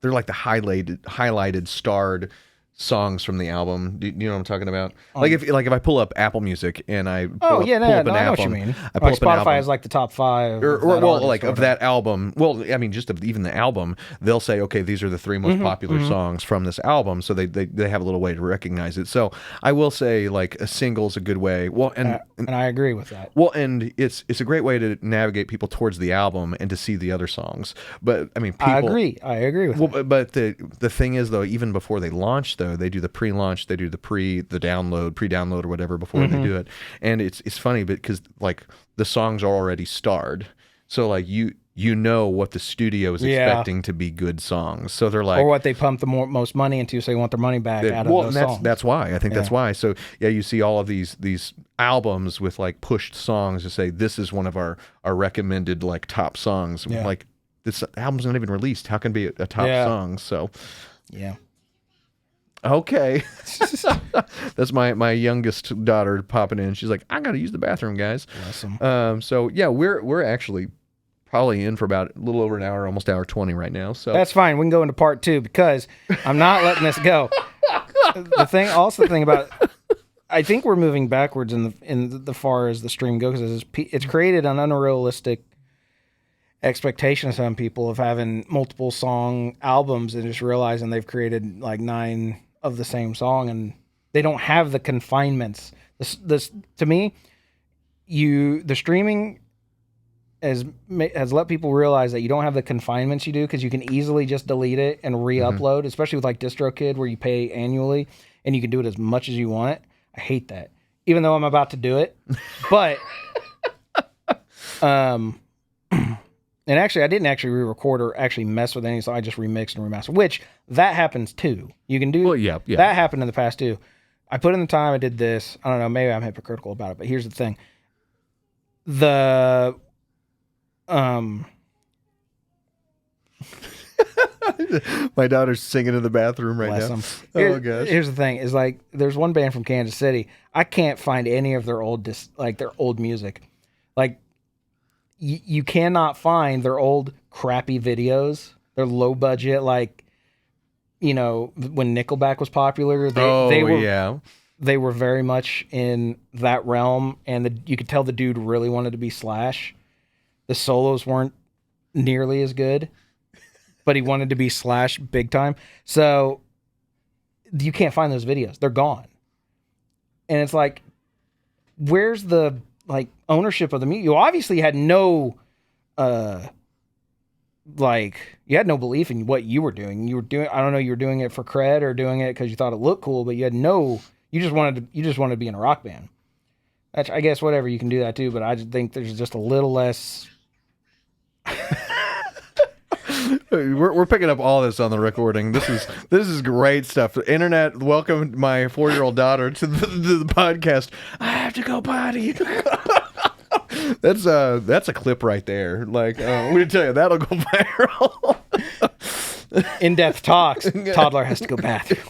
They're like the highlighted, starred songs from the album. Do you know what I'm talking about? Like if I pull up Apple Music and I pull Oh up, yeah, pull no, up no, an I know what album, you mean. I pull Like up an Spotify album. has like the top 5, Or of that well, artist like or of whatever. that album. Well, I mean, just of even the album, they'll say, okay, these are the 3 most popular songs from this album, so they have a little way to recognize it. So I will say, like, a single's a good way. Well, and I agree with that. well, and it's a great way to navigate people towards the album and to see the other songs. But I mean, people. I agree with that. Well, but the thing is, though, even before they launch, though, they do the pre-launch, they do the pre-download or whatever before they do it, and it's funny because like the songs are already starred, so like you know what the studio is expecting to be good songs, so they're like, Or what they pump the most money into, so they want their money back out of those songs. That's why I think that's why. So yeah, you see all of these albums with like pushed songs to say this is one of our recommended like top songs. Yeah. Like this album's not even released. How can it be a top song? So Yeah. okay. That's my youngest daughter popping in. She's like, I gotta use the bathroom, guys. Bless 'em. So yeah, we're actually probably in for about a little over an hour, almost hour 20 right now. So That's fine. We can go into part 2 because I'm not letting this go. The thing about, I think we're moving backwards in the far as the stream goes, because it's created an unrealistic expectation of some people of having multiple song albums and just realizing they've created like 9 of the same song and they don't have the confinements. This to me, the streaming has let people realize that you don't have the confinements you do, because you can easily just delete it and re-upload, especially with like DistroKid where you pay annually and you can do it as much as you want. I hate that, even though I'm about to do it. But and actually I didn't actually re-record or actually mess with any, so I just remixed and remastered, which that happens too. You can do that happened in the past too. I put in the time, I did this. I don't know, maybe I'm hypocritical about it, but here's the thing. My daughter's singing in the bathroom right now. Oh gosh. Here's the thing: is like there's one band from Kansas City. I can't find any of their old music. Like you cannot find their old crappy videos. Their low budget, like when Nickelback was popular. They were very much in that realm, and you could tell the dude really wanted to be Slash. The solos weren't nearly as good, but he wanted to be Slash big time. So you can't find those videos. They're gone. And it's like, where's the like ownership of the music? You obviously had no you had no belief in what you were doing. I don't know, you were doing it for cred or doing it because you thought it looked cool, but you just wanted to be in a rock band. I guess whatever, you can do that too, but I just think there's just a little less. We're picking up all this on the recording. This is great stuff. The internet welcomed my 4-year-old daughter to the podcast. I have to go potty. That's a clip right there. Like I'm gonna tell you, that'll go viral. In-depth talks. Toddler has to go bathroom.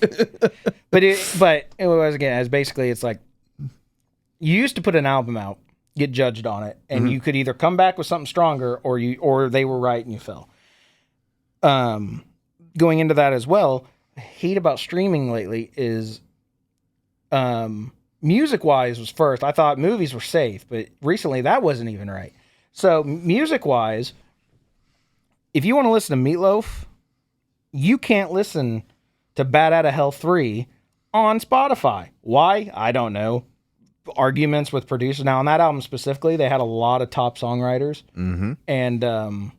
But it was, again, as basically, it's like you used to put an album out, get judged on it, and you could either come back with something stronger or they were right and you fell. Going into that as well, I hate about streaming lately is music-wise was first. I thought movies were safe, but recently that wasn't even right. So music-wise, if you want to listen to Meatloaf, you can't listen to Bat Outta Hell 3 on Spotify. Why? I don't know. Arguments with producers. Now, on that album specifically, they had a lot of top songwriters and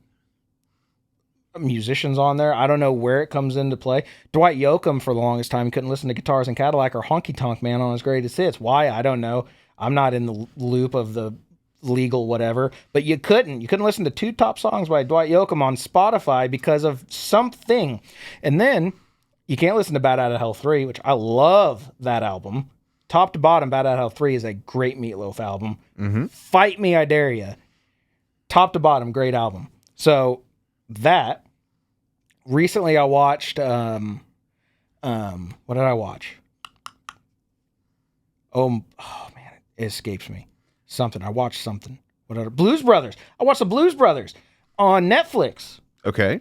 musicians on there. I don't know where it comes into play. Dwight Yoakam, for the longest time, couldn't listen to Guitars and Cadillac or Honky Tonk Man on his greatest hits. Why? I don't know. I'm not in the loop of the legal whatever, but you couldn't listen to 2 top songs by Dwight Yoakam on Spotify because of something. And then you can't listen to Bat Outta Hell 3, which I love that album. Top to bottom, Bat Outta Hell 3 is a great Meatloaf album. Fight me, I dare ya. Top to bottom, great album. So that, recently I watched, what did I watch? Oh man, it escapes me. I watched something. Blues Brothers. I watched the Blues Brothers on Netflix. Okay.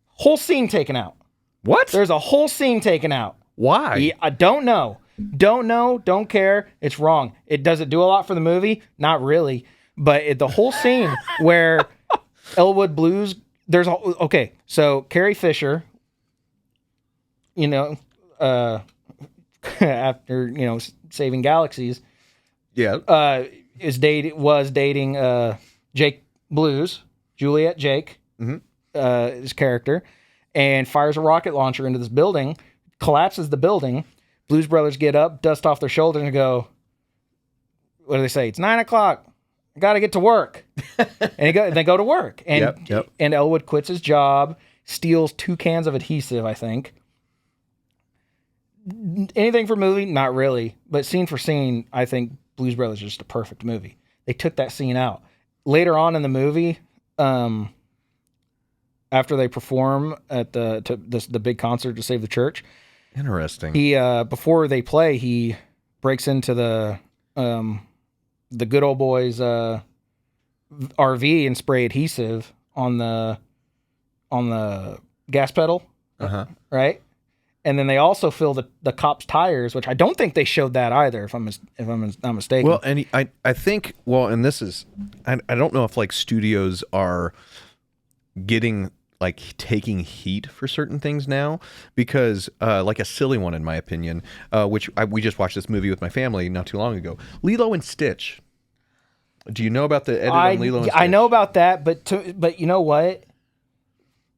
Whole scene taken out. What? There's a whole scene taken out. Why? I don't know. Don't know. Don't care. It's wrong. Does it do a lot for the movie? Not really. But the whole scene where Elwood Blues, okay. So Carrie Fisher, you know, after saving galaxies, Yeah. was dating Jake Blues, Juliet Jake, his character, and fires a rocket launcher into this building, collapses the building. Blues Brothers get up, dust off their shoulders, and go, what do they say? It's 9:00. I got to get to work. And they go to work. And, and Elwood quits his job, steals 2 cans of adhesive, I think. Anything for movie? Not really. But scene for scene, I think Blues Brothers is just a perfect movie. They took that scene out. Later on in the movie, after they perform at the big concert to save the church, interesting. He before they play, he breaks into the good old boys RV and spray adhesive on the gas pedal, right? And then they also fill the cops' tires, which I don't think they showed that either, if I'm not mistaken. Well, and I think, and this is, I don't know if like studios are getting like taking heat for certain things now, because like a silly one in my opinion, which we just watched this movie with my family not too long ago, Lilo and Stitch. Do you know about the edit on Lilo and Stitch? I know about that, but you know what?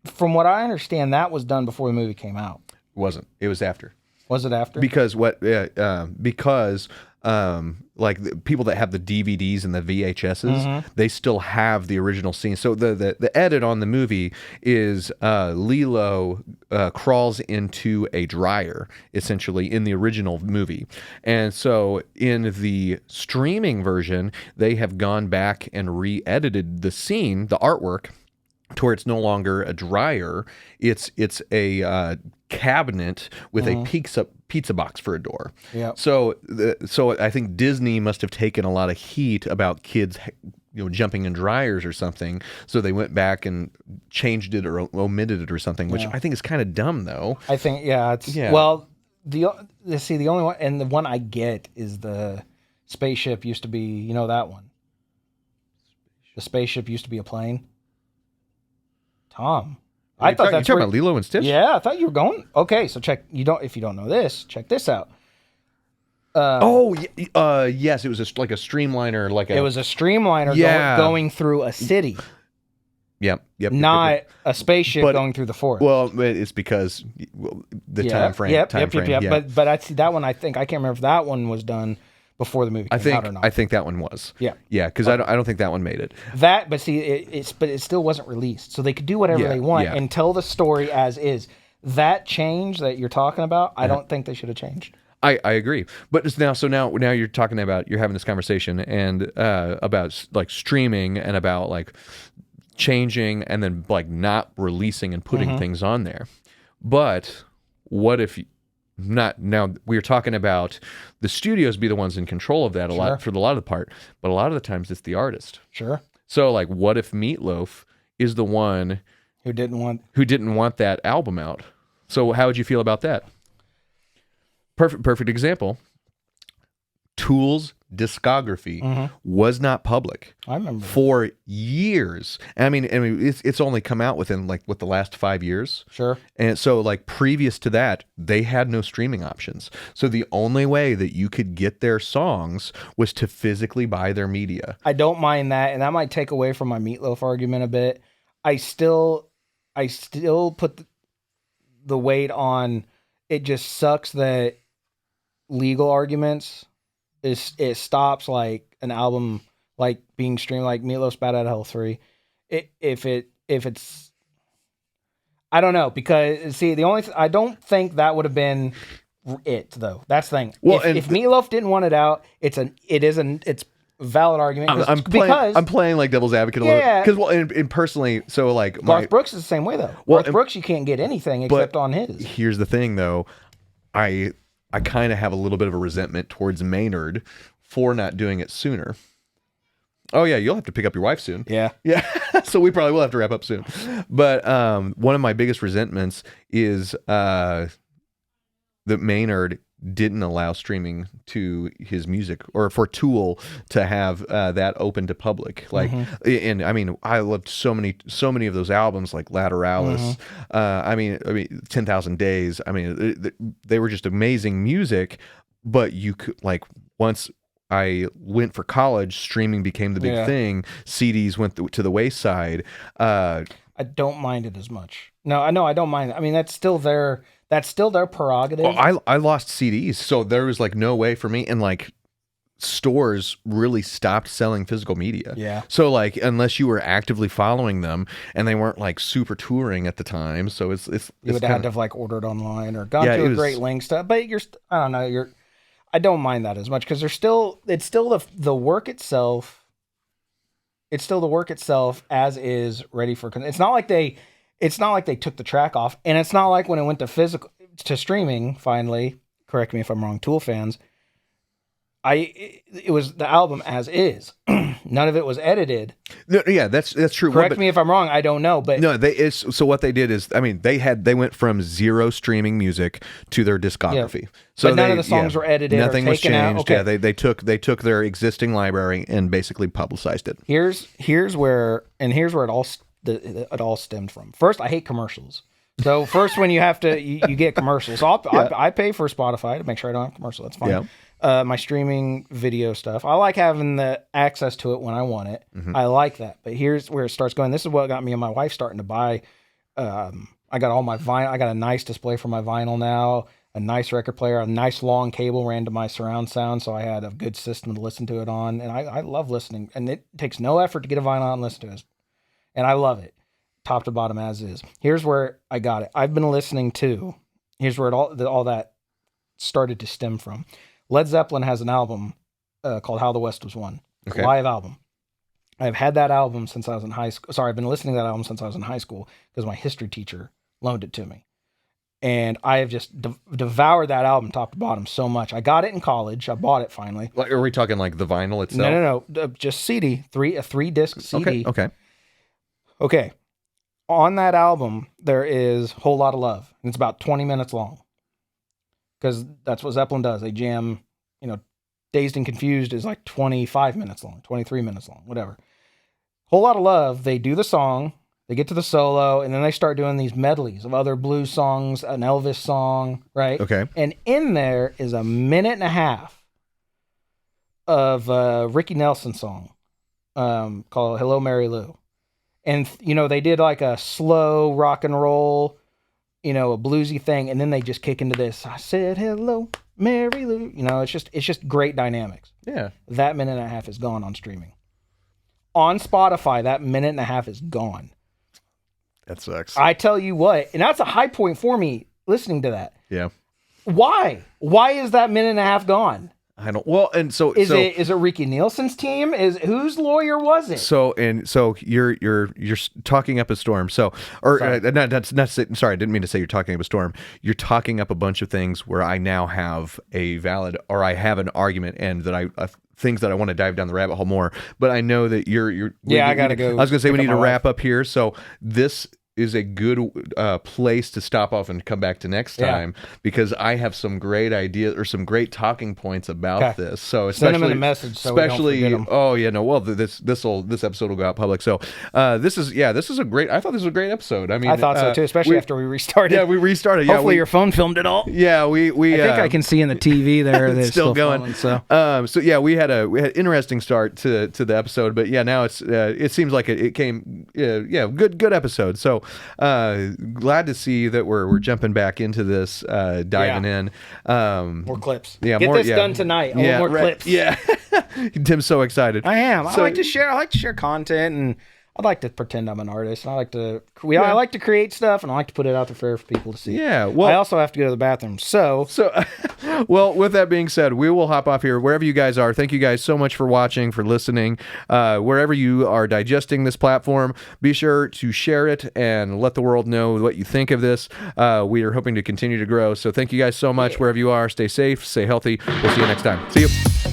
From what I understand, that was done before the movie came out. It wasn't. It was after. Was it after? Because like the people that have the DVDs and the VHSs, they still have the original scene. So the edit on the movie is Lilo crawls into a dryer, essentially, in the original movie. And so in the streaming version, they have gone back and re-edited the scene, the artwork, to where it's no longer a dryer. It's a cabinet with a pizza box for a door. Yeah. So I think Disney must have taken a lot of heat about kids, jumping in dryers or something. So they went back and changed it or omitted it or something, which I think is kind of dumb, though. I think well, the only one, and the one I get is the spaceship used to be, that one. The spaceship used to be a plane. Tom. I thought you're talking about Lilo and Stitch? Yeah, I thought you were going. Okay, so if you don't know this, check this out. Yes, it was like a streamliner, it was a streamliner going through a city. Yep. Not a spaceship going through the forest. Well, it's because the time frame. Yep. But I see that one. I can't remember if that one was done before the movie came out or not. I think that one was. Yeah. Yeah, because I don't think that one made it. But it still wasn't released, so they could do whatever they want and tell the story as is. That change that you're talking about, I don't think they should have changed. I agree, but it's now you're talking about, you're having this conversation and about like streaming and about like changing and then like not releasing and putting things on there. But what if not? Now we're talking about the studios be the ones in control of that a lot of the part, but a lot of the times it's the artist. Sure. So like, what if Meatloaf is the one who didn't want that album out? So how would you feel about that? Perfect example. Tool's discography was not public. I remember for years. I mean, it's only come out within like the last 5 years. Sure. And so like previous to that, they had no streaming options. So the only way that you could get their songs was to physically buy their media. I don't mind that, and that might take away from my Meatloaf argument a bit. I still put the weight on. It just sucks that legal arguments it stops like an album like being streamed, like Meatloaf's Bad Out of Hell 3. If it's I don't know, because see, the only I don't think that would have been it though. That's the thing. Well, if Meatloaf didn't want it out, it's a valid argument. I'm playing like devil's advocate a little bit. Because and personally, so like Garth Brooks is the same way though. Garth Brooks, you can't get anything except on his. Here's the thing though, I kind of have a little bit of a resentment towards Maynard for not doing it sooner. Oh yeah, you'll have to pick up your wife soon. Yeah. So we probably will have to wrap up soon. But one of my biggest resentments is the that Maynard didn't allow streaming to his music, or for Tool to have that open to public. Like, and I mean, I loved so many of those albums, like Lateralis. I mean, 10,000 Days. I mean, they were just amazing music. But you could, like, once I went for college, streaming became the big thing. CDs went to the wayside. I don't mind it as much. No, I know I don't mind it. I mean, that's still their prerogative. Oh, I lost CDs, so there was like no way for me, and like stores really stopped selling physical media. Yeah. So like, unless you were actively following them, and they weren't like super touring at the time, so it's you would have to have like ordered online or gone to a great link stuff. But I don't know, I don't mind that as much, because it's still the work itself. It's still the work itself as is, ready for. It's not like they took the track off, and it's not like when it went to streaming finally. Correct me if I'm wrong, Tool fans. It was the album as is. None of it was edited. No, yeah, that's true. Correct me if I'm wrong. I don't know, but no, so what they did is, I mean, they went from 0 streaming music to their discography. So but none of the songs were edited. Nothing or was taken changed. Out. Okay. Yeah, they took their existing library and basically publicized it. Here's where it all stemmed from. First, I hate commercials. So first, when you have to, you get commercials. So I pay for Spotify to make sure I don't have commercial. That's fine. Yeah. My streaming video stuff, I like having the access to it when I want it. I like that. But here's where it starts going. This is what got me and my wife starting to buy. I got all my vinyl. I got a nice display for my vinyl now, a nice record player, a nice long cable ran to my surround sound, so I had a good system to listen to it on. And I love listening. And it takes no effort to get a vinyl out and listen to it. And I love it, top to bottom as is. Here's where I got it. I've been listening to. Here's where all that started to stem from. Led Zeppelin has an album called How the West Was Won. Okay. Live album. I've had that album since I was in high school. Sorry, I've been listening to that album since I was in high school because my history teacher loaned it to me. And I have just devoured that album top to bottom so much. I got it in college. I bought it finally. Like, are we talking like the vinyl itself? No. Just CD. A 3-disc CD. Okay. On that album, there is Whole Lot of Love. And it's about 20 minutes long. Because that's what Zeppelin does. They jam, Dazed and Confused is like 25 minutes long, 23 minutes long, whatever. Whole Lot of Love, they do the song, they get to the solo, and then they start doing these medleys of other blues songs, an Elvis song, right? Okay. And in there is a minute and a half of a Ricky Nelson song called Hello, Mary Lou. And, they did like a slow rock and roll, a bluesy thing, and then they just kick into this. I said, hello, Mary Lou. It's just great dynamics. Yeah. That minute and a half is gone on streaming. On Spotify, that minute and a half is gone. That sucks. I tell you what, and that's a high point for me listening to that. Yeah. Why? Why is that minute and a half gone? I don't. Well, and so is it Ricky Nielsen's team? Whose lawyer was it? So you're talking up a storm. So sorry, I didn't mean to say you're talking up a storm. You're talking up a bunch of things where I now have I have an argument, and that things that I want to dive down the rabbit hole more. But I know that I gotta go. I was gonna say we need to wrap up here. So this is a good place to stop off and come back to next time, because I have some great ideas or some great talking points about this. So send them in a message. So we don't forget them. Well, this episode will go out public. So this is a great. I thought this was a great episode. I mean, I thought so too, especially after we restarted. Yeah, we restarted. Hopefully your phone filmed it all. Yeah, we. I think I can see in the TV there that it's still going. Flowing, so yeah, we had an interesting start to the episode, but yeah, now it seems like it came. Good episode. So. Glad to see that we're jumping back into this, diving in. More clips. Yeah, Get this done tonight. I want more clips. Yeah, Tim's so excited. I am. I like to share content, and I'd like to pretend I'm an artist. I like to create stuff, and I like to put it out there for people to see. Yeah. Well, I also have to go to the bathroom. So well, with that being said, we will hop off here wherever you guys are. Thank you guys so much for watching, for listening. Wherever you are digesting this platform, be sure to share it and let the world know what you think of this. We are hoping to continue to grow. So thank you guys so much. Wherever you are, stay safe, stay healthy. We'll see you next time. See you.